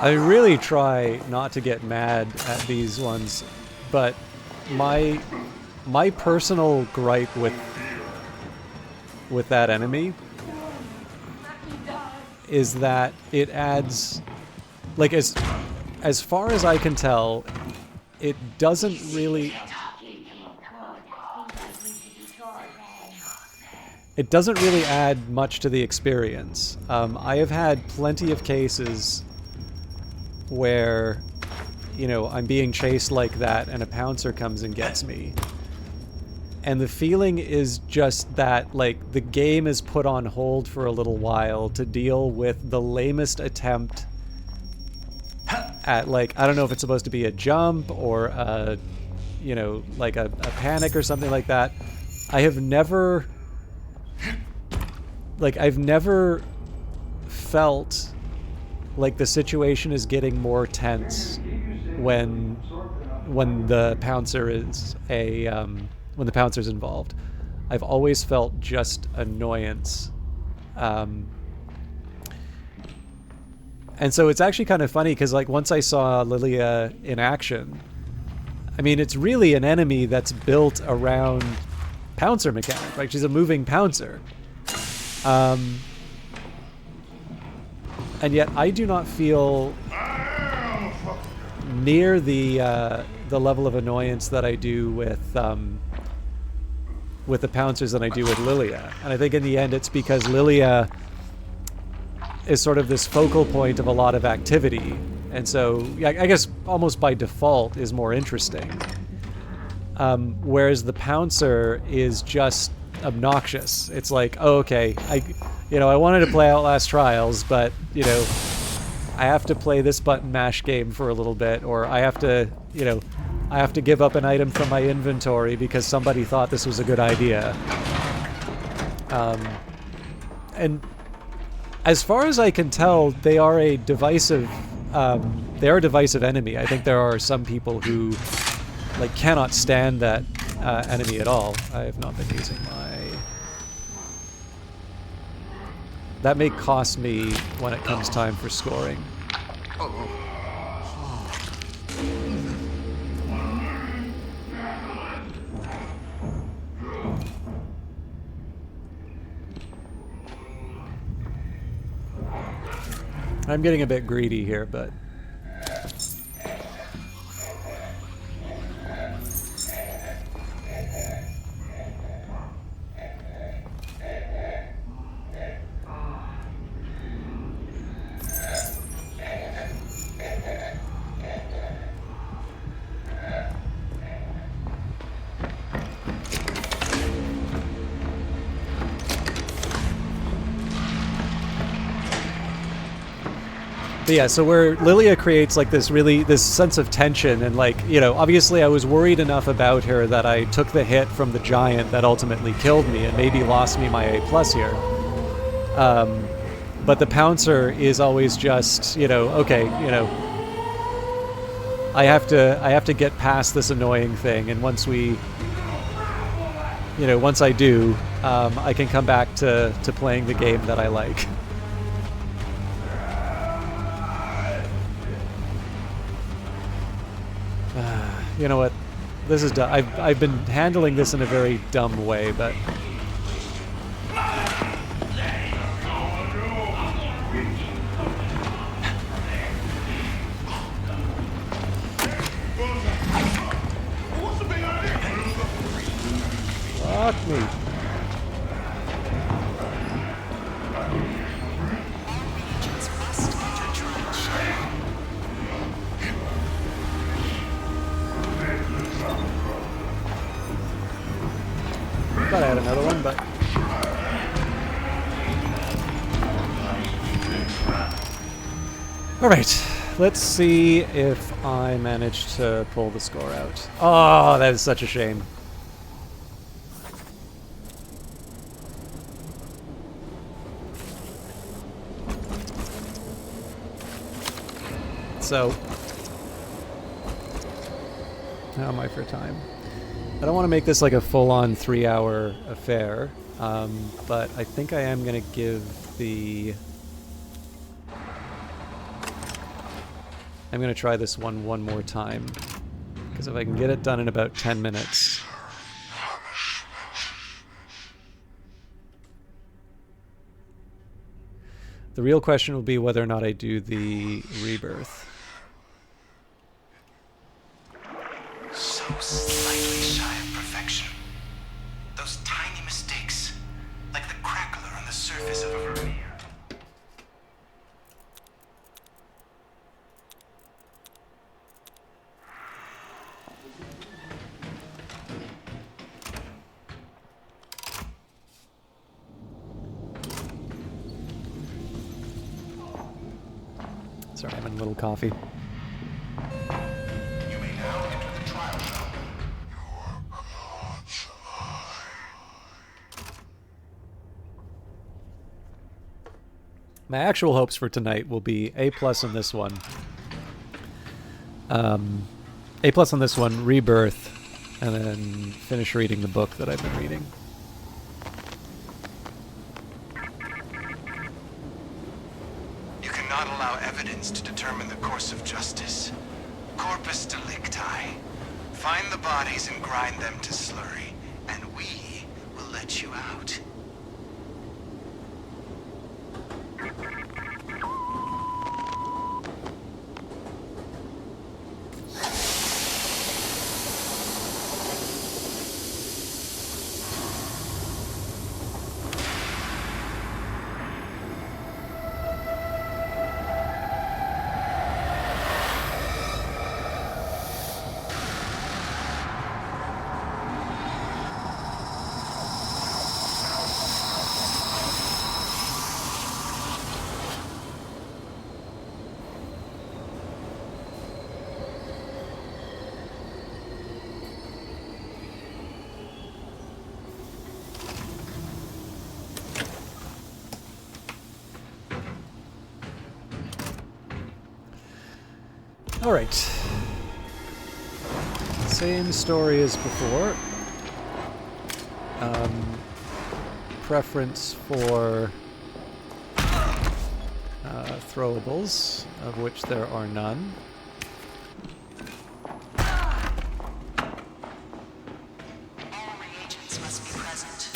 I really try not to get mad at these ones, but my personal gripe with that enemy is that it adds, like, as far as I can tell, it doesn't really add much to the experience. I have had plenty of cases where you know, I'm being chased like that and a pouncer comes and gets me. And the feeling is just that, like, the game is put on hold for a little while to deal with the lamest attempt at, like, I don't know if it's supposed to be a jump or a, you know, like a panic or something like that. I've never felt like the situation is getting more tense when the pouncer is when the pouncer's involved. I've always felt just annoyance. And so it's actually kind of funny because, like, once I saw Lilia in action, I mean, it's really an enemy that's built around pouncer mechanic. Like, she's a moving pouncer. And yet I do not feel near the level of annoyance that I do with the pouncers than I do with Lilia. And I think in the end it's because Lilia is sort of this focal point of a lot of activity. And so I guess almost by default is more interesting. Whereas the pouncer is just obnoxious. It's like, oh, okay, I wanted to play Outlast Trials, but, you know, I have to play this button mash game for a little bit, or I have to give up an item from my inventory because somebody thought this was a good idea. And as far as I can tell, they are a divisive enemy. I think there are some people who, like, cannot stand that enemy at all. I have not been using my... That may cost me when it comes time for scoring. I'm getting a bit greedy here, but... But yeah, so where Lilia creates like this sense of tension, and, like, you know, obviously I was worried enough about her that I took the hit from the giant that ultimately killed me and maybe lost me my A+ here. But the pouncer is always just, you know, okay, you know, I have to get past this annoying thing, and once I do, I can come back to playing the game that I like. You know what? This is dumb. I've been handling this in a very dumb way, but... Fuck me. Thought I had another one, but... Alright, let's see if I managed to pull the score out. Oh, that is such a shame. So, how am I for time? I don't want to make this like a full-on 3-hour affair, but I think I am going to give the... I'm going to try this one more time, because if I can get it done in about 10 minutes... The real question will be whether or not I do the rebirth. So slightly shy of perfection. Those tiny mistakes, like the crackler on the surface of a vernier. Sorry, I'm in a little coffee. You may now enter the trial zone. My actual hopes for tonight will be A+ on this one. A+ on this one, Rebirth, and then finish reading the book that I've been reading. You cannot allow evidence to determine the course of justice. Corpus delicti. Find the bodies and grind them to slurry, and we will let you out. All right. Same story as before. Preference for throwables, of which there are none. All reagents must be present.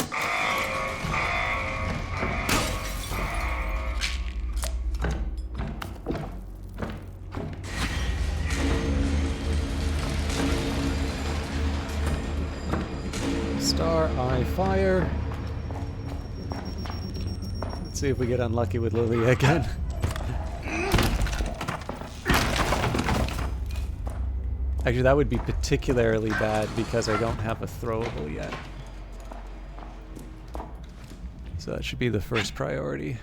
Star, Eye, Fire. Let's see if we get unlucky with Lily again. Actually, that would be particularly bad because I don't have a throwable yet. So that should be the first priority.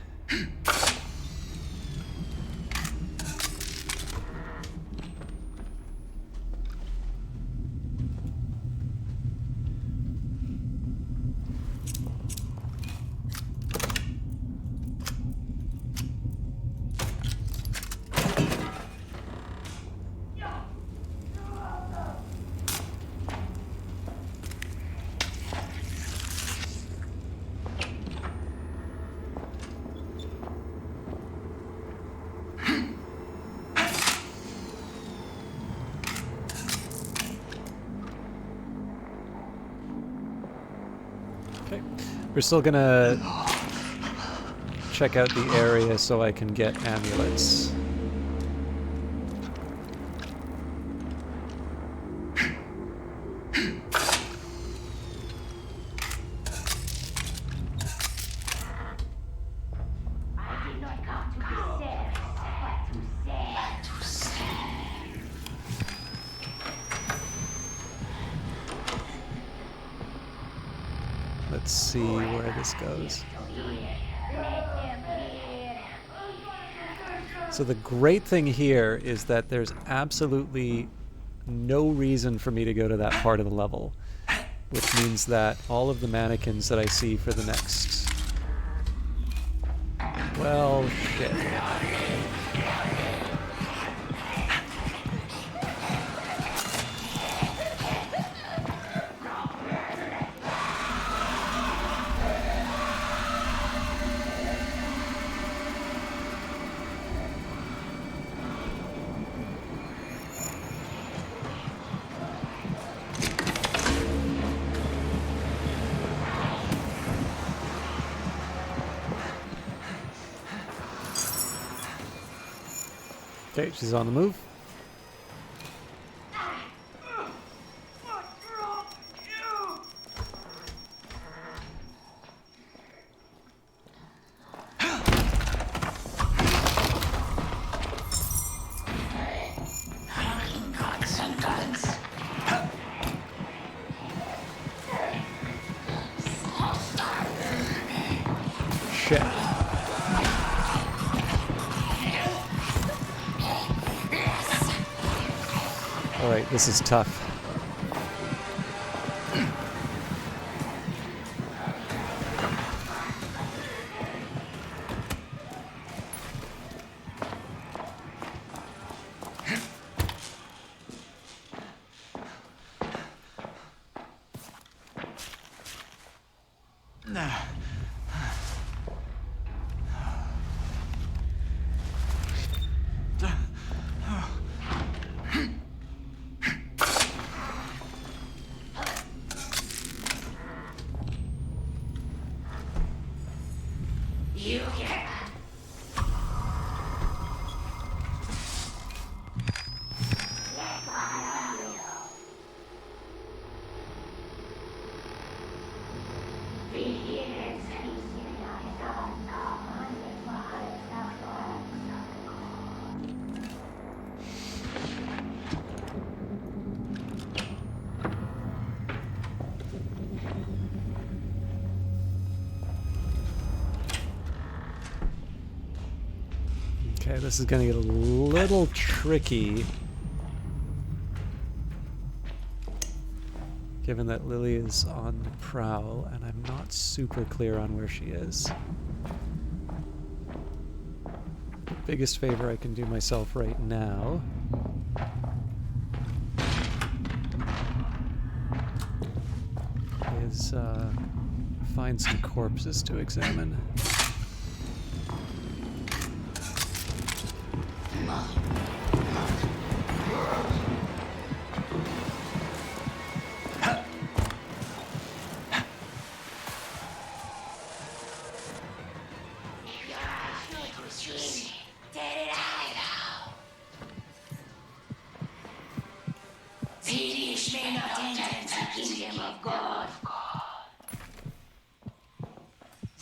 Okay, we're still gonna check out the area so I can get amulets. I did not come to be served, but to serve. Let's see where this goes. So the great thing here is that there's absolutely no reason for me to go to that part of the level, which means that all of the mannequins that I see for the next... Well, shit. Okay, she's on the move. Shit. Alright, this is tough. You can. Okay, this is gonna get a little tricky. Given that Lily is on the prowl, and I'm not super clear on where she is. The biggest favor I can do myself right now is find some corpses to examine. Tedious may not enter the kingdom of God.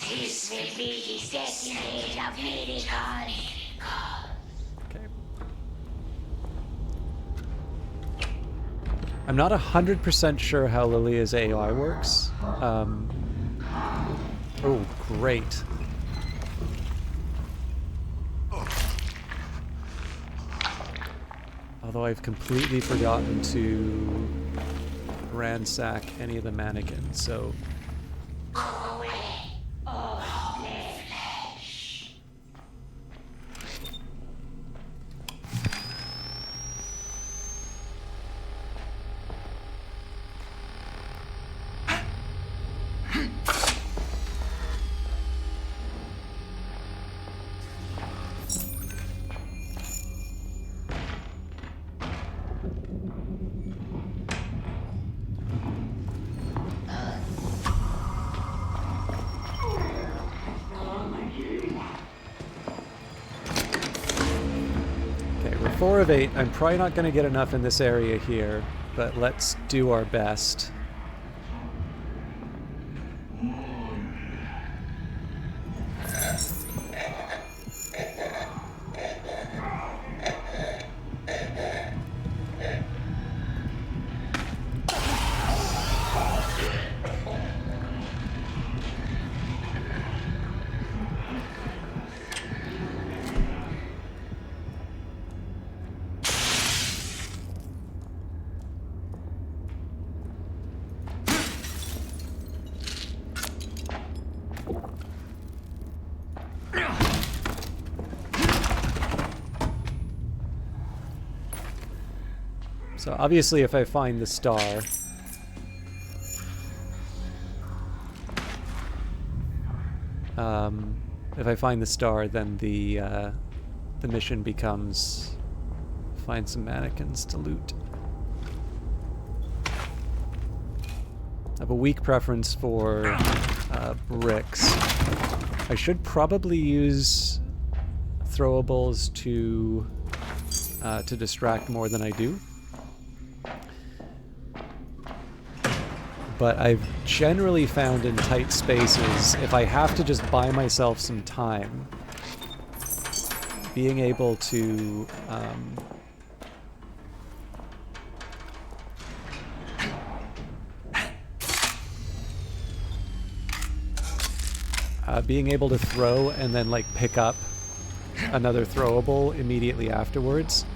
This will be his destiny of miracle. Okay. I'm not 100% sure how Lilia's AI works. Oh, great. Although I've completely forgotten to ransack any of the mannequins, so... Okay, we're 4 of 8. I'm probably not going to get enough in this area here, but let's do our best. So obviously if I find the star, then the mission becomes find some mannequins to loot. I have a weak preference for bricks. I should probably use throwables to distract more than I do. But I've generally found in tight spaces, if I have to just buy myself some time, being able to throw and then like pick up another throwable immediately afterwards.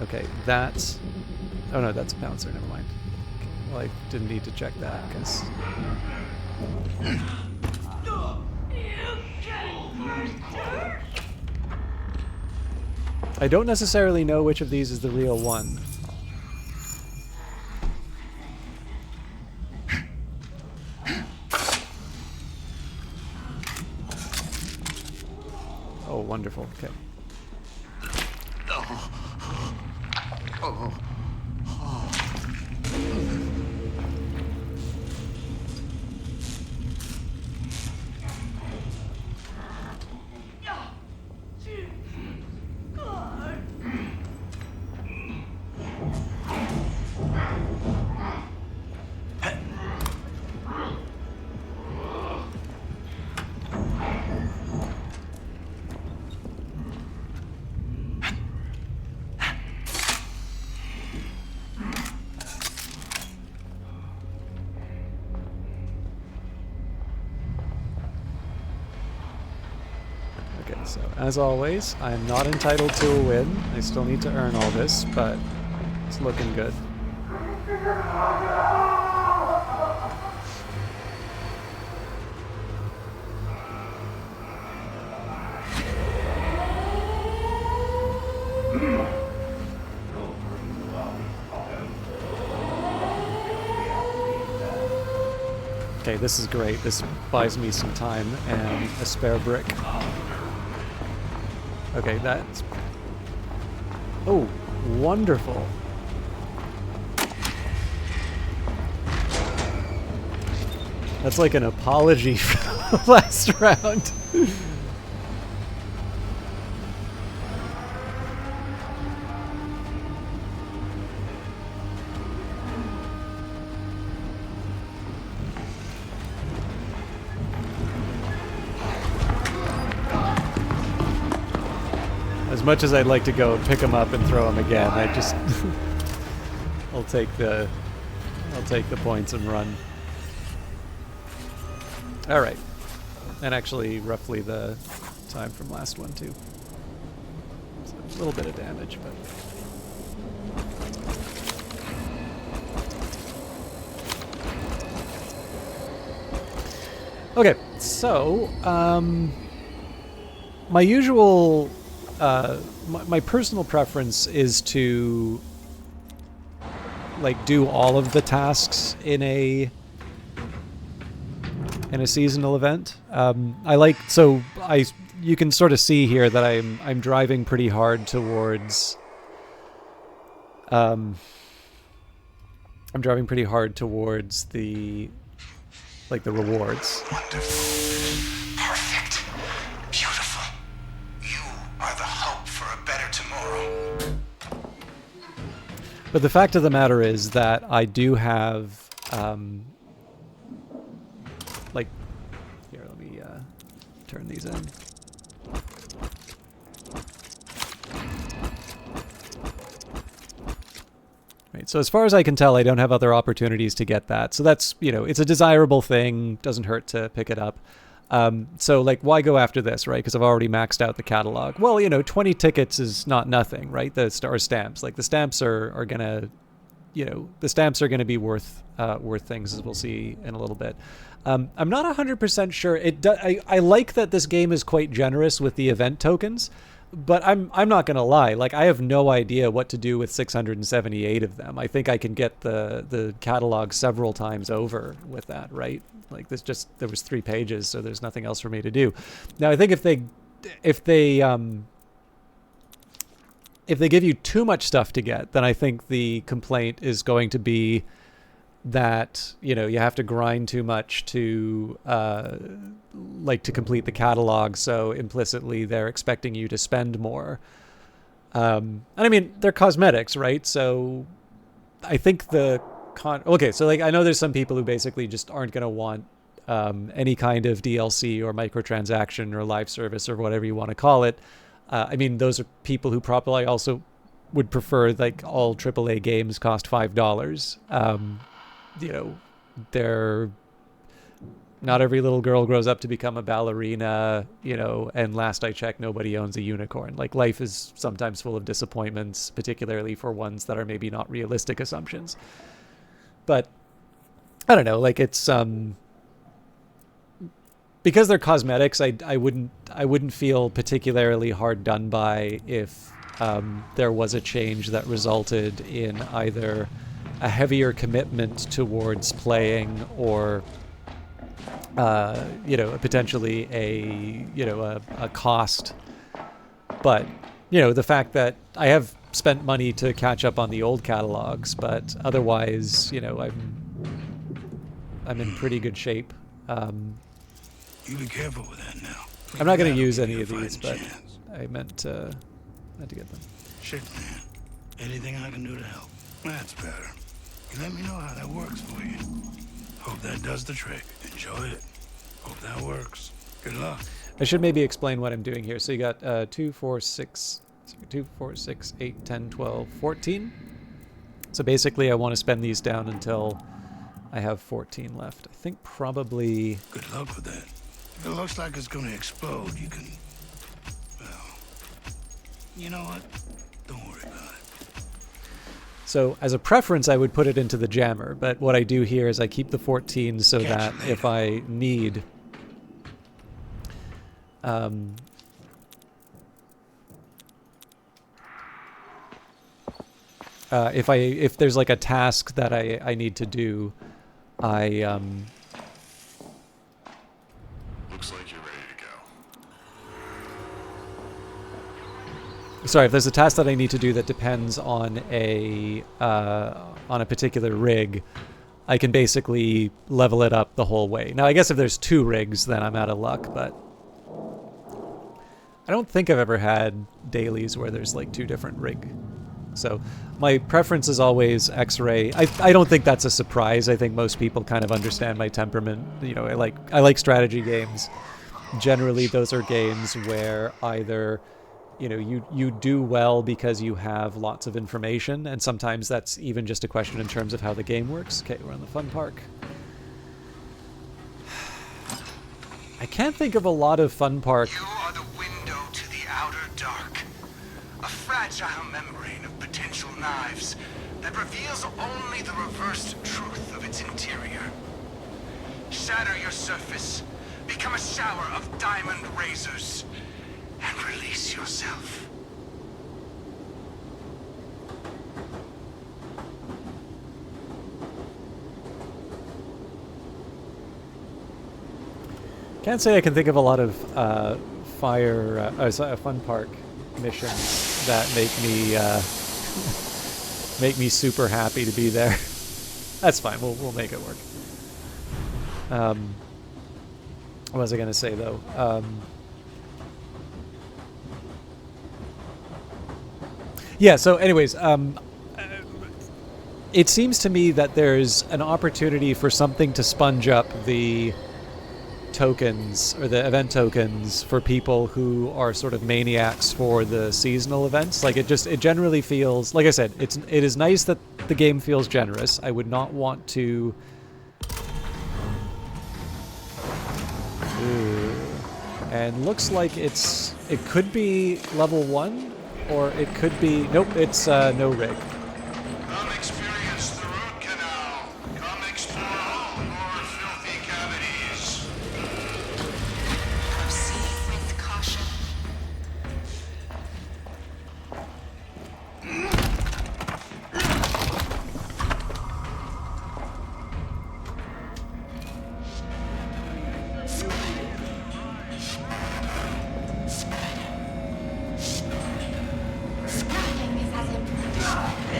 Okay, that Oh no, that's a bouncer. Never mind. Well, I didn't need to check that because. I don't necessarily know which of these is the real one. Oh, wonderful. Okay. Okay, so as always, I'm not entitled to a win. I still need to earn all this, but it's looking good. Okay, this is great. This buys me some time and a spare brick. Okay, that's... Oh, wonderful. That's like an apology for the last round. As much as I'd like to go and pick him up and throw him again, I just I'll take the points and run. All right, and actually roughly the time from last one too. So a little bit of damage, but okay. So my usual. My personal preference is to like do all of the tasks in a seasonal event. You can sort of see here that I'm driving pretty hard towards I'm driving pretty hard towards the rewards. Wonderful. Perfect. Beautiful. You are the hope for a better tomorrow. But the fact of the matter is that I do have, here, let me turn these in. Right, so as far as I can tell, I don't have other opportunities to get that. So that's, it's a desirable thing, doesn't hurt to pick it up. So like, why go after this, right? Because I've already maxed out the catalog. Well, 20 tickets is not nothing, right? The stamps, like the stamps are gonna, the stamps are gonna be worth things, as we'll see in a little bit. I'm not 100% sure. I like that this game is quite generous with the event tokens, but I'm not gonna lie. Like, I have no idea what to do with 678 of them. I think I can get the catalog several times over with that, right? Like, there was 3 pages, so there's nothing else for me to do. Now, I think if they give you too much stuff to get, then I think the complaint is going to be that, you have to grind too much to complete the catalog, so implicitly they're expecting you to spend more. And I mean, they're cosmetics, right? So I think okay, so like, I know there's some people who basically just aren't going to want any kind of DLC or microtransaction or live service or whatever you want to call it. I mean, those are people who probably also would prefer like all AAA games cost $5. They're not every little girl grows up to become a ballerina, you know, and last I checked, nobody owns a unicorn. Like, life is sometimes full of disappointments, particularly for ones that are maybe not realistic assumptions. But I don't know, like, it's because they're cosmetics, I wouldn't feel particularly hard done by if there was a change that resulted in either a heavier commitment towards playing or you know, potentially a cost. But, you know, the fact that I have spent money to catch up on the old catalogs, but otherwise, you know, I'm in pretty good shape. You be careful with that now. I'm not going to That'll use give any you a of these, but fighting chance. I meant to get them. Shit, man. Anything I can do to help? That's better. You let me know how that works for you. Hope that does the trick. Enjoy it. Hope that works. Good luck. I should maybe explain what I'm doing here. So you got 2, 4, 6, 8, 10, 12, 14. So basically I want to spend these down until I have 14 left. I think probably... Good luck with that. If it looks like it's gonna explode, you can... Well... You know what? Don't worry about it. So as a preference, I would put it into the jammer. But what I do here is I keep the 14 so Catch that you later. if I need... if there's like a task that I need to do, I Looks like you're ready to go. sorry, if there's a task that I need to do that depends on a particular rig, I can basically level it up the whole way. Now, I guess if there's 2 rigs, then I'm out of luck, but I don't think I've ever had dailies where there's like 2 different rig. So my preference is always X-ray. I don't think that's a surprise. I think most people kind of understand my temperament. You know, I like strategy games. Generally, those are games where either, you know, you do well because you have lots of information, and sometimes that's even just a question in terms of how the game works. Okay, we're on the fun park. I can't think of a lot of fun park. You are the window to the outer dark. A fragile membrane of potential knives that reveals only the reversed truth of its interior. Shatter your surface, become a shower of diamond razors, and release yourself. Can't say I can think of a lot of fun park missions that make me super happy to be there. That's fine. We'll make it work. What was I gonna say though? Yeah. So, anyways, it seems to me that there's an opportunity for something to sponge up the tokens or the event tokens for people who are sort of maniacs for the seasonal events. Like, it generally feels, like I said, it is nice that the game feels generous. I would not want to... Ooh. And looks like it could be level 1 or it could be, nope, it's no rig. Come experience the root canal. Come explore all your filthy cavities. Proceed with caution. Nothing is as important.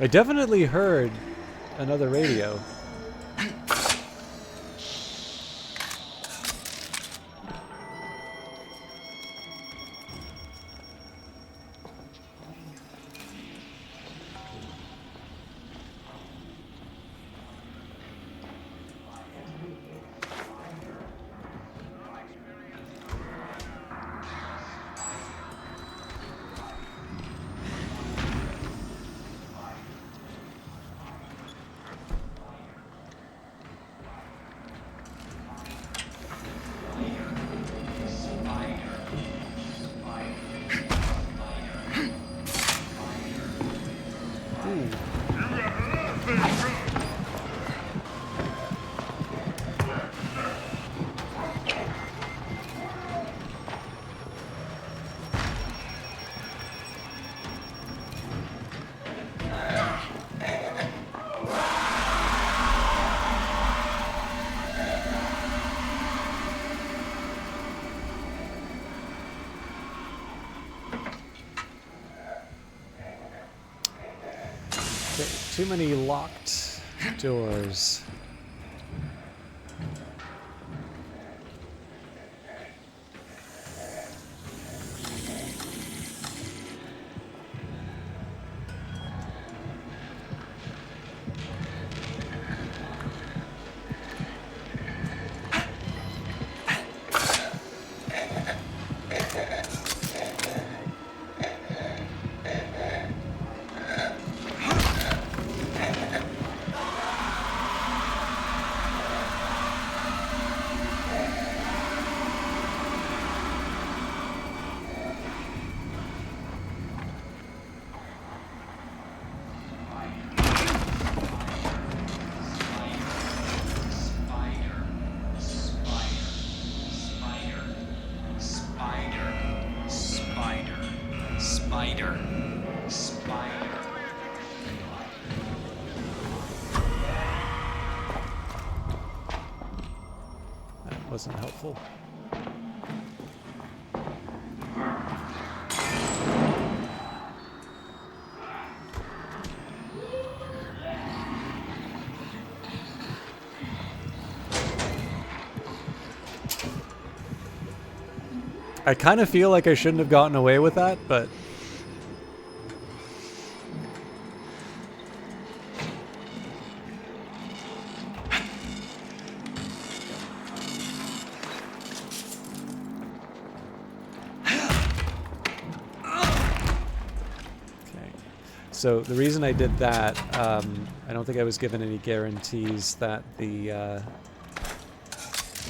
I definitely heard another radio. Okay, too many locked doors. That wasn't helpful. I kind of feel like I shouldn't have gotten away with that, but... So the reason I did that, I don't think I was given any guarantees that the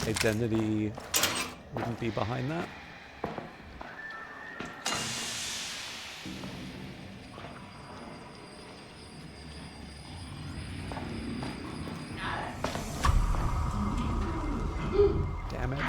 identity wouldn't be behind that. Damn it.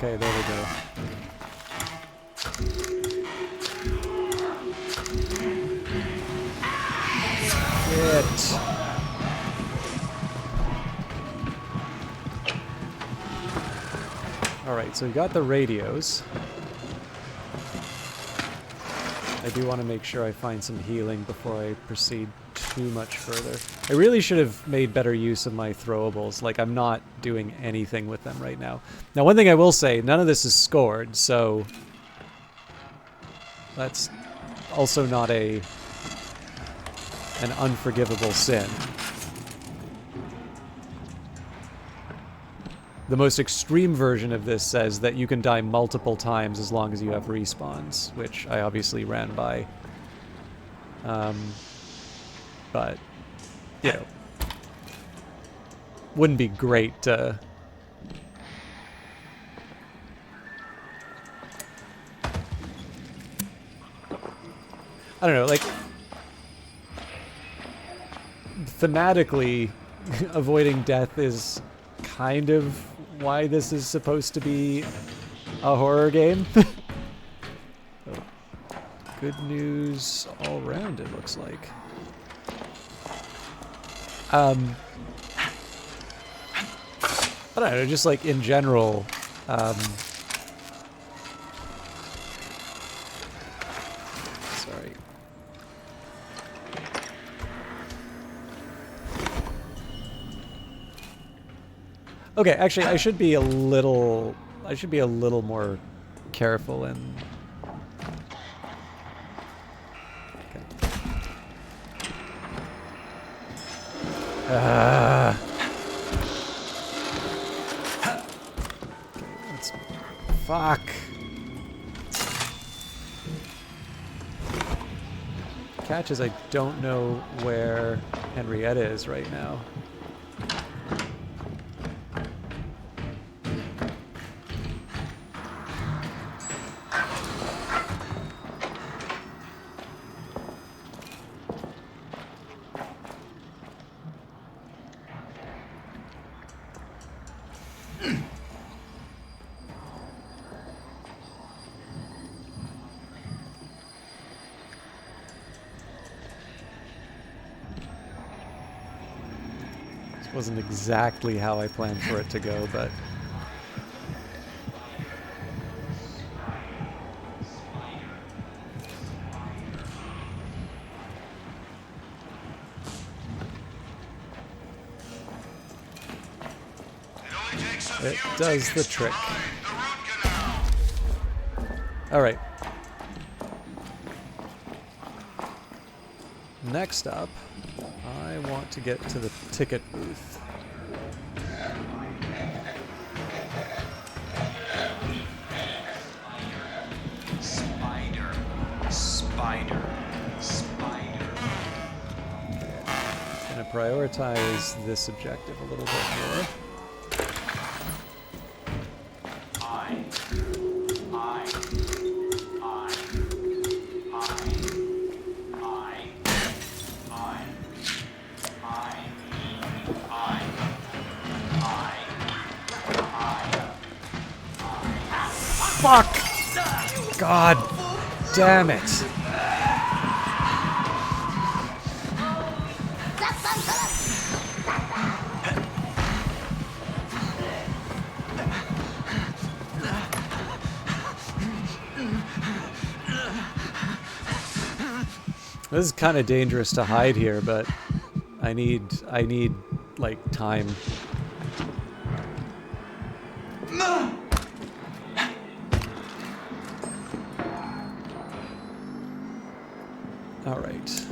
Okay, there we go. Shit. Alright, so we got the radios. I do want to make sure I find some healing before I proceed too much further. I really should have made better use of my throwables. Like, I'm not doing anything with them right now. Now, one thing I will say, none of this is scored, so that's also not an unforgivable sin. the most extreme version of this says that you can die multiple times as long as you have respawns, which I obviously ran by. But, you know, wouldn't be great to... I don't know, like, thematically, avoiding death is kind of why this is supposed to be a horror game. Oh, good news all around, it looks like. I don't know, just like in general, sorry. Okay, actually, I should be a little more careful and. Okay. Let's. Fuck. Catch is I don't know where Henrietta is right now. Wasn't exactly how I planned for it to go, but it does the trick. All right. Next up, I want to get to the ticket booth. Spider. Spider. Spider. I'm going to prioritize this objective a little bit more. Fuck! God damn it. This is kind of dangerous to hide here, but I need like time. All right.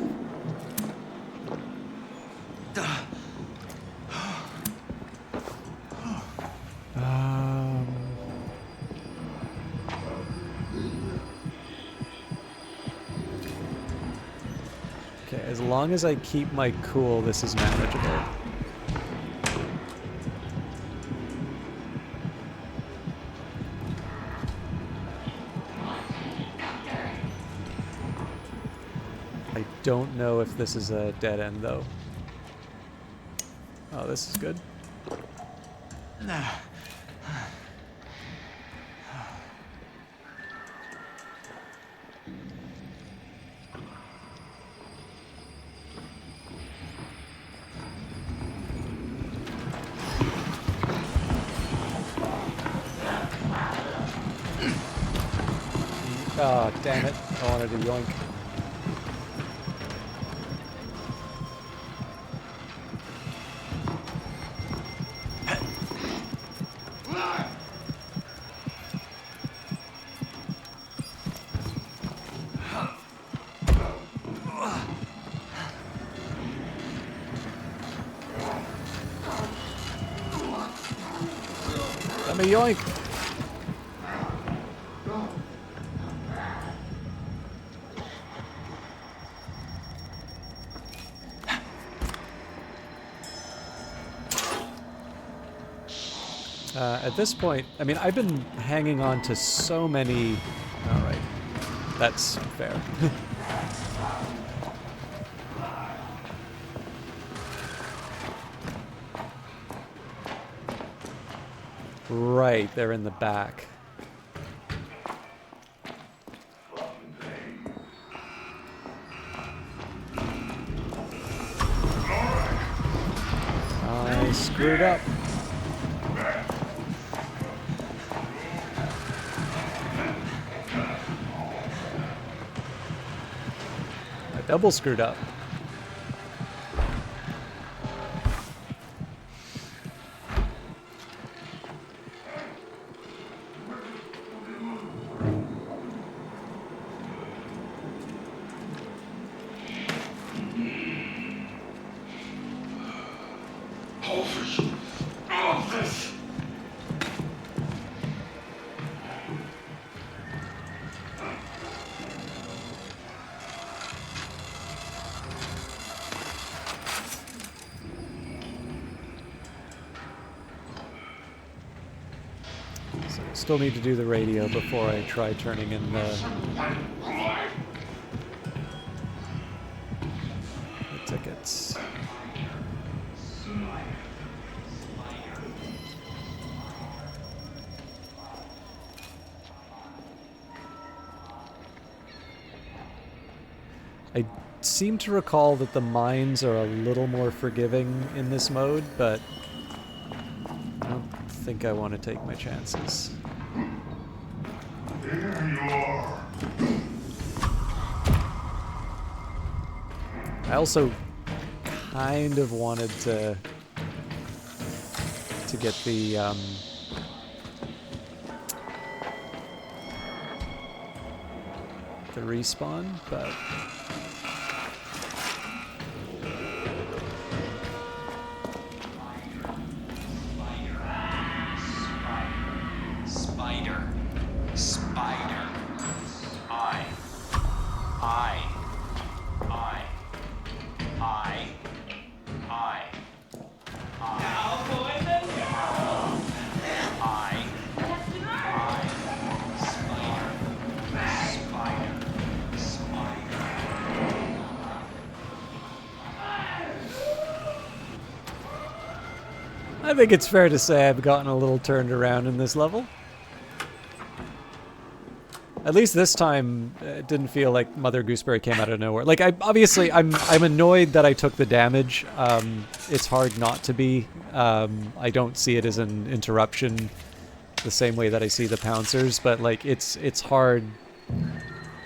Okay, as long as I keep my cool, this is manageable. I don't know if this is a dead end, though. Oh, this is good. Oh, damn it. I wanted to yoink. Let me yoink. At this point, I mean, I've been hanging on to so many... All right. That's fair. Right, they're in the back. I screwed up. I double screwed up. Still need to do the radio before I try turning in the tickets. I seem to recall that the mines are a little more forgiving in this mode, but I don't think I want to take my chances. There you are. I also kind of wanted to get the respawn, but I think it's fair to say I've gotten a little turned around in this level. At least this time, it didn't feel like Mother Gooseberry came out of nowhere. Like, I'm annoyed that I took the damage. It's hard not to be. I don't see it as an interruption the same way that I see the pouncers, but like, it's hard.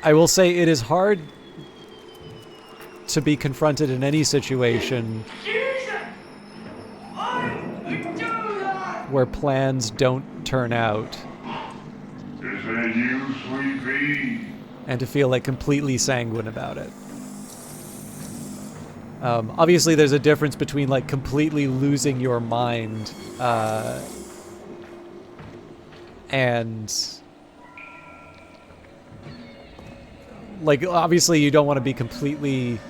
I will say it is hard to be confronted in any situation where plans don't turn out. Is that you, sweet pea? And to feel like completely sanguine about it. Obviously there's a difference between like completely losing your mind and like obviously you don't want to be completely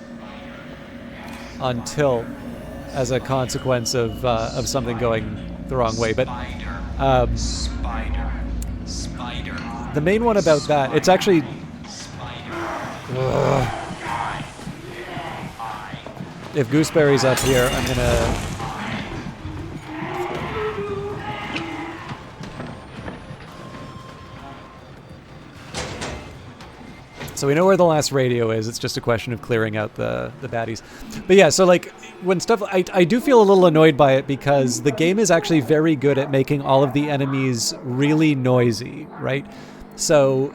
on tilt as a consequence of something going the wrong way, but the main one about that, it's actually if Gooseberry's up here, I'm gonna so we know where the last radio is. It's just a question of clearing out the baddies. But yeah, so like when stuff, I do feel a little annoyed by it because the game is actually very good at making all of the enemies really noisy, right? So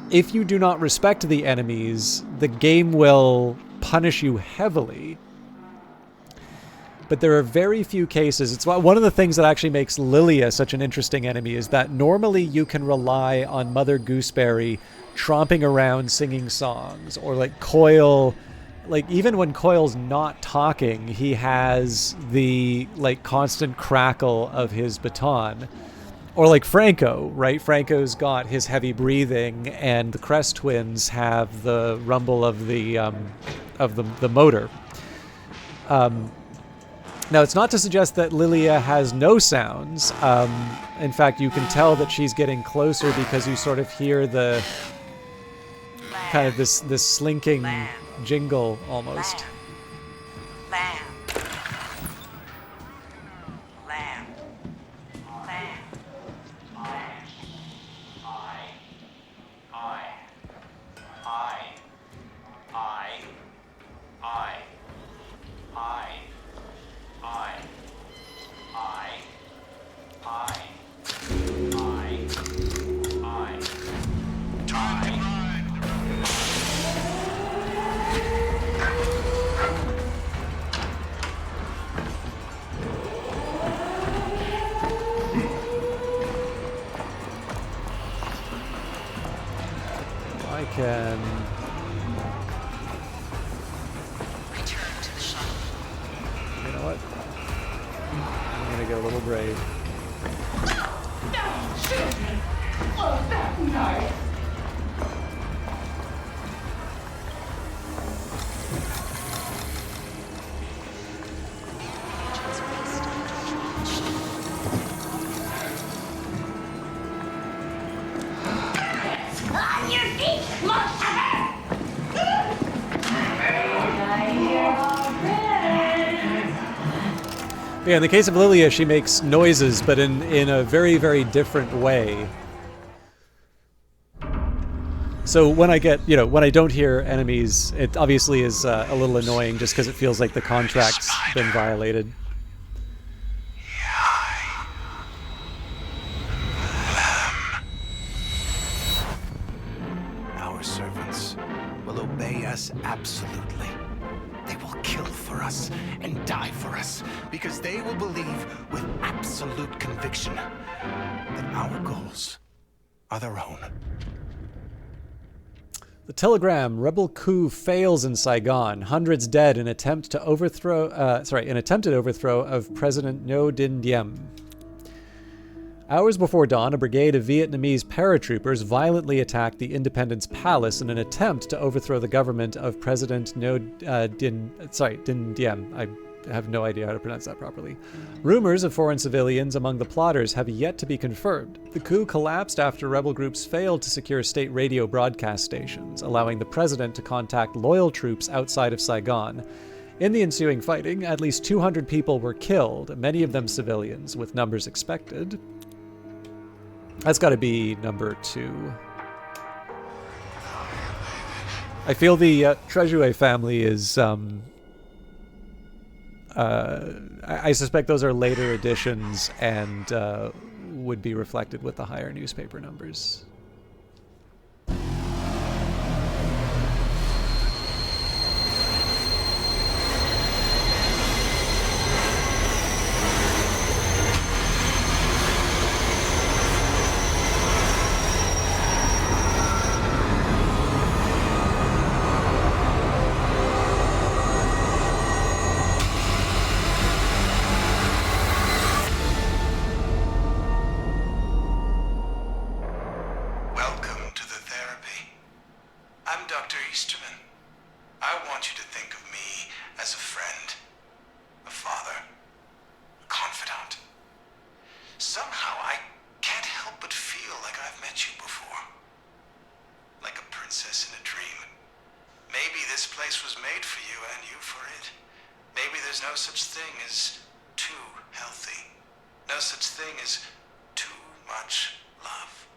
if you do not respect the enemies, the game will punish you heavily. But there are very few cases. It's one of the things that actually makes Lilia such an interesting enemy is that normally you can rely on Mother Gooseberry tromping around singing songs, or like Coil, like even when Coil's not talking, he has the like constant crackle of his baton. Or like Franco, right? Franco's got his heavy breathing, and the Crest twins have the rumble of the motor. Now, it's not to suggest that Lilia has no sounds. In fact, you can tell that she's getting closer because you sort of hear the kind of this slinking jingle almost. Lamb. Lamb. Lamb. I can... Return to the shuttle. You know what? I'm gonna get a little brave. Agents based on the shuttle. On your feet, monster! Yeah, in the case of Lilia, she makes noises, but in a very, very different way. So when I get, when I don't hear enemies, it obviously is a little annoying just because it feels like the contract's been violated. Our servants will obey us absolutely. They will kill for us and die for us because they will believe with absolute conviction that our goals are their own. The telegram: rebel coup fails in Saigon. Hundreds dead in attempted overthrow of President Ngo Dinh Diem. Hours before dawn, a brigade of Vietnamese paratroopers violently attacked the Independence Palace in an attempt to overthrow the government of President Dinh Diem. I have no idea how to pronounce that properly. Rumors of foreign civilians among the plotters have yet to be confirmed. The coup collapsed after rebel groups failed to secure state radio broadcast stations, allowing the president to contact loyal troops outside of Saigon. In the ensuing fighting, at least 200 people were killed, many of them civilians, with numbers expected. That's got to be number 2. I feel the Trezue family is... I suspect those are later editions and would be reflected with the higher newspaper numbers. Welcome to the therapy. I'm Dr. Easterman. I want you to think of me as a friend, a father, a confidant. Somehow I can't help but feel like I've met you before. Like a princess in a dream. Maybe this place was made for you and you for it. Maybe there's no such thing as too healthy. No such thing as too much love.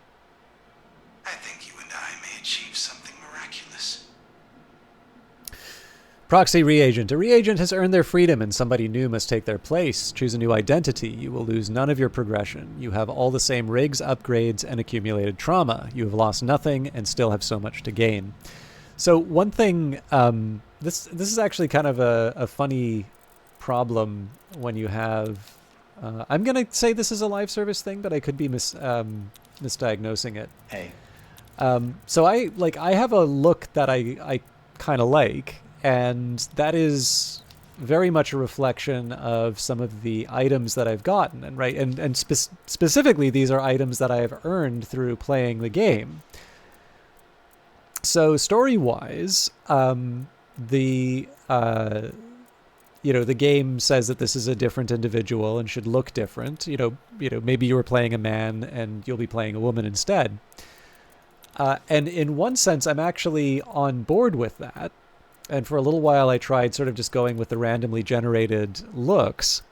I think you and I may achieve something miraculous. Proxy reagent. A reagent has earned their freedom and somebody new must take their place. Choose a new identity. You will lose none of your progression. You have all the same rigs, upgrades, and accumulated trauma. You have lost nothing and still have so much to gain. So one thing, this is actually kind of a funny problem when you have... I'm going to say this is a live service thing, but I could be misdiagnosing it. Hey. So I have a look that I kind of like, and that is very much a reflection of some of the items that I've gotten, and right, and specifically these are items that I have earned through playing the game. So story-wise, the the game says that this is a different individual and should look different. Maybe you were playing a man and you'll be playing a woman instead. And in one sense, I'm actually on board with that. And for a little while, I tried sort of just going with the randomly generated looks.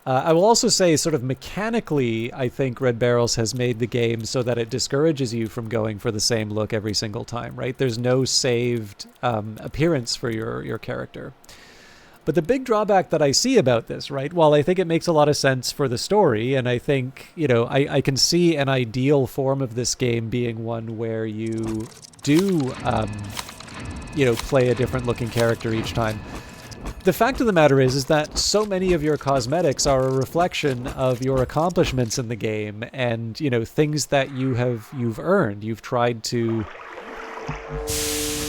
I will also say sort of mechanically, I think Red Barrels has made the game so that it discourages you from going for the same look every single time, right? There's no saved appearance for your character. But the big drawback that I see about this, right, while I think it makes a lot of sense for the story, and I think, I can see an ideal form of this game being one where you do, play a different looking character each time. The fact of the matter is that so many of your cosmetics are a reflection of your accomplishments in the game and, things that you've earned. You've tried to...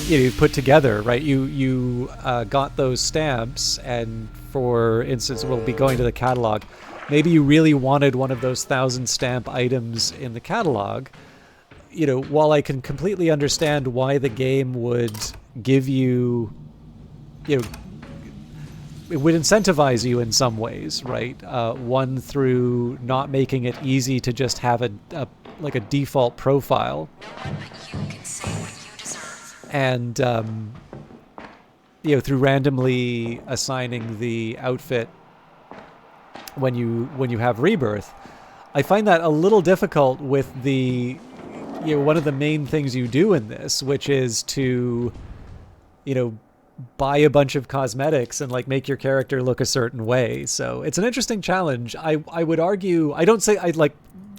you put together, right? You got those stamps, and for instance, we'll be going to the catalog. Maybe you really wanted one of those 1,000 stamp items in the catalog. While I can completely understand why the game would give you, it would incentivize you in some ways, right? One, through not making it easy to just have a default profile. And through randomly assigning the outfit when you have rebirth. I find that a little difficult with the one of the main things you do in this, which is to buy a bunch of cosmetics and make your character look a certain way. So it's an interesting challenge. I would argue,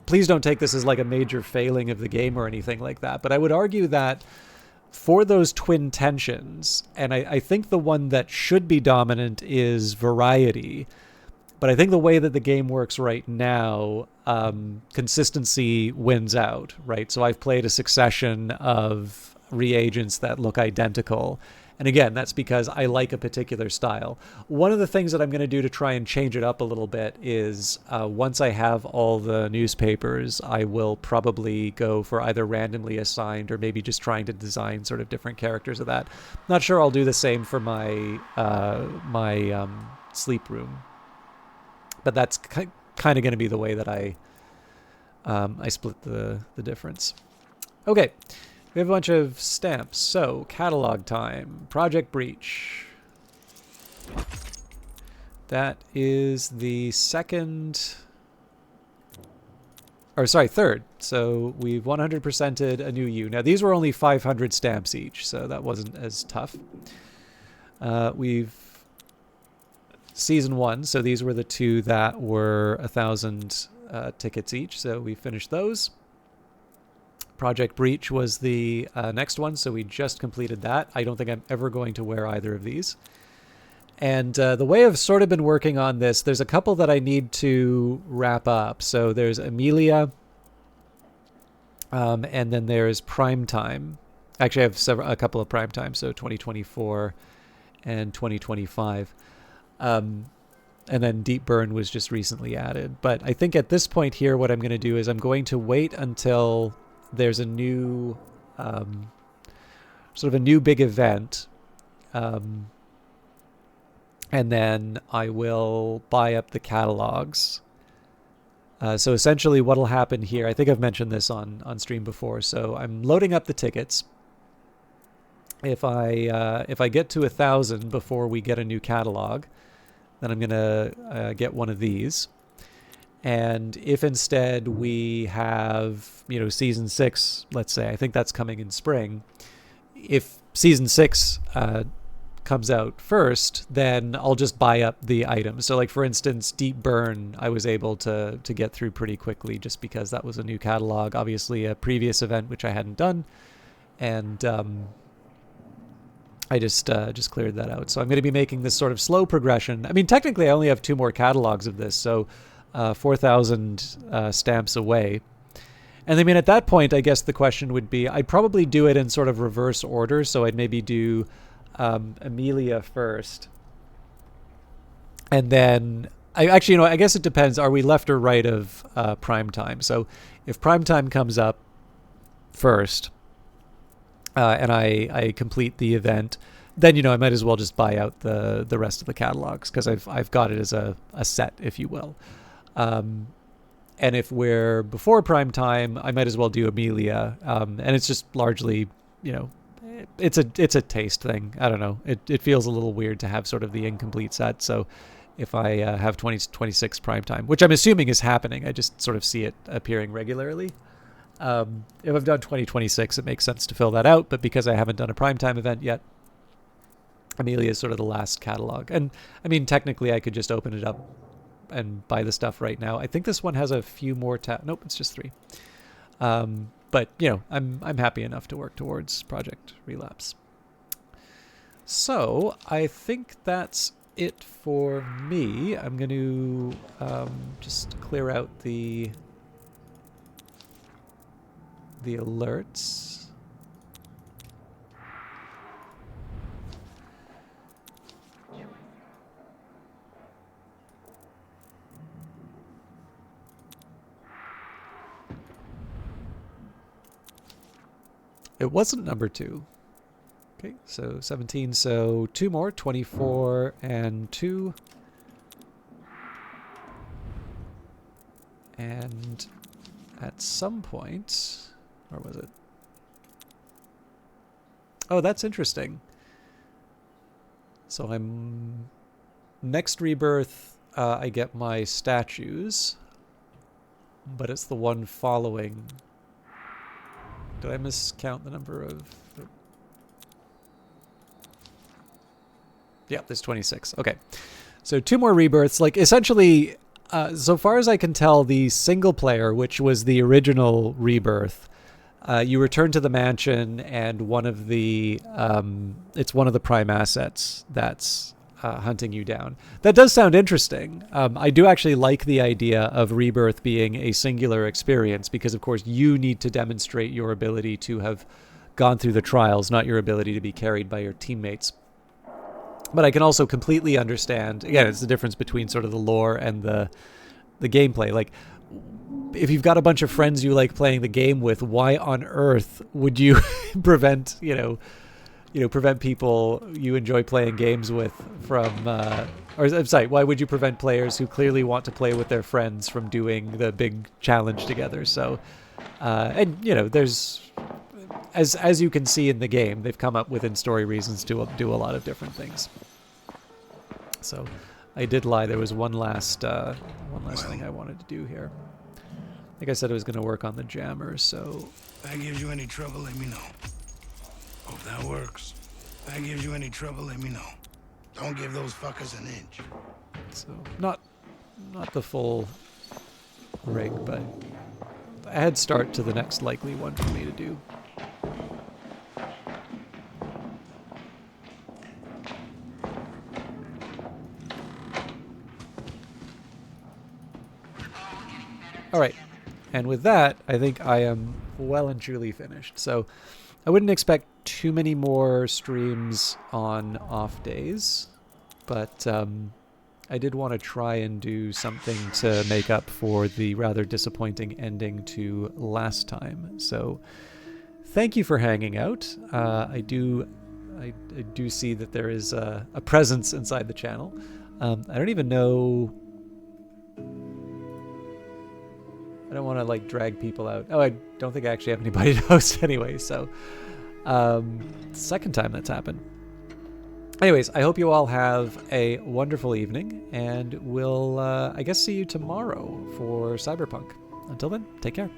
please don't take this as a major failing of the game or anything like that, but I would argue that for those twin tensions, and I think the one that should be dominant is variety, but I think the way that the game works right now, consistency wins out, right? So I've played a succession of reagents that look identical. And again, that's because I like a particular style. One of the things that I'm going to do to try and change it up a little bit is once I have all the newspapers, I will probably go for either randomly assigned or maybe just trying to design sort of different characters of that. Not sure I'll do the same for my sleep room. But that's kind of going to be the way that I split the difference. Okay. We have a bunch of stamps. So, catalog time. Project Breach. That is the third. So, we've 100%ed a new U. Now, these were only 500 stamps each, so that wasn't as tough. We've Season 1, so these were the two that were 1,000 tickets each, so we finished those. Project Breach was the next one, so we just completed that. I don't think I'm ever going to wear either of these. And the way I've sort of been working on this, there's a couple that I need to wrap up. So there's Amelia, and then there's Primetime. Actually, I have a couple of Primetime, so 2024 and 2025. And then Deep Burn was just recently added. But I think at this point here, what I'm going to do is I'm going to wait until there's a new sort of a new big event, and then I will buy up the catalogs. So essentially what will happen here, I think I've mentioned this on stream before, so I'm loading up the tickets. If I get to 1,000 before we get a new catalog, then I'm gonna get one of these. And if instead we have, Season 6, let's say, I think that's coming in spring. If Season 6 comes out first, then I'll just buy up the items. So, for instance, Deep Burn, I was able to get through pretty quickly just because that was a new catalog. Obviously, a previous event, which I hadn't done. And I just cleared that out. So I'm going to be making this sort of slow progression. I mean, technically, I only have 2 more catalogs of this, so 4,000 stamps away. And I mean, at that point, I guess the question would be, I'd probably do it in sort of reverse order. So I'd maybe do Amelia first, And then, I actually, I guess it depends. Are we left or right of prime time? So if prime time comes up first, and I complete the event, then I might as well just buy out the rest of the catalogs, because I've got it as a set, if you will. And if we're before prime time, I might as well do Amelia. And it's just largely, it's a taste thing. I don't know. It feels a little weird to have sort of the incomplete set. So if I have 2026 prime time, which I'm assuming is happening, I just sort of see it appearing regularly. If I've done 2026, it makes sense to fill that out. But because I haven't done a primetime event yet, Amelia is sort of the last catalog. And I mean, technically, I could just open it up and buy the stuff right now. I think this one has a few more nope, it's just 3. But I'm happy enough to work towards Project Relapse. So I think that's it for me. I'm going to just clear out the alerts. It wasn't number 2. Okay, so 17, so 2 more, 24 and 2. And at some point, where was it? Oh, that's interesting. So next rebirth, I get my statues, but it's the one following. Did I miscount the number of... Yeah, there's 26. Okay. So 2 more rebirths. Like, essentially, so far as I can tell, the single player, which was the original rebirth, you return to the mansion, and one of the... it's one of the prime assets that's hunting you down. That does sound interesting. I do actually like the idea of rebirth being a singular experience, because of course you need to demonstrate your ability to have gone through the trials, not your ability to be carried by your teammates. But I can also completely understand, again, it's the difference between sort of the lore and the gameplay. Like, if you've got a bunch of friends you like playing the game with, why on earth would you prevent people you enjoy playing games with from, or I'm sorry, why would you prevent players who clearly want to play with their friends from doing the big challenge together? So, and there's, as you can see in the game, they've come up with in-story reasons to do a lot of different things. So, I did lie. There was one last thing I wanted to do here. Like I said, I was going to work on the jammer. So, If that gives you any trouble, let me know. Hope that works. If that gives you any trouble, let me know. Don't give those fuckers an inch. So not the full rig, but a head start to the next likely one for me to do. All right, and with that, I think I am well and truly finished. So I wouldn't expect too many more streams on off days, but I did want to try and do something to make up for the rather disappointing ending to last time. So thank you for hanging out. I do see that there is a presence inside the channel. I don't even know... I don't want to like drag people out. Oh, I don't think I actually have anybody to host anyway, so second time that's happened. Anyways, I hope you all have a wonderful evening, and we'll I guess see you tomorrow for Cyberpunk. Until then, take care.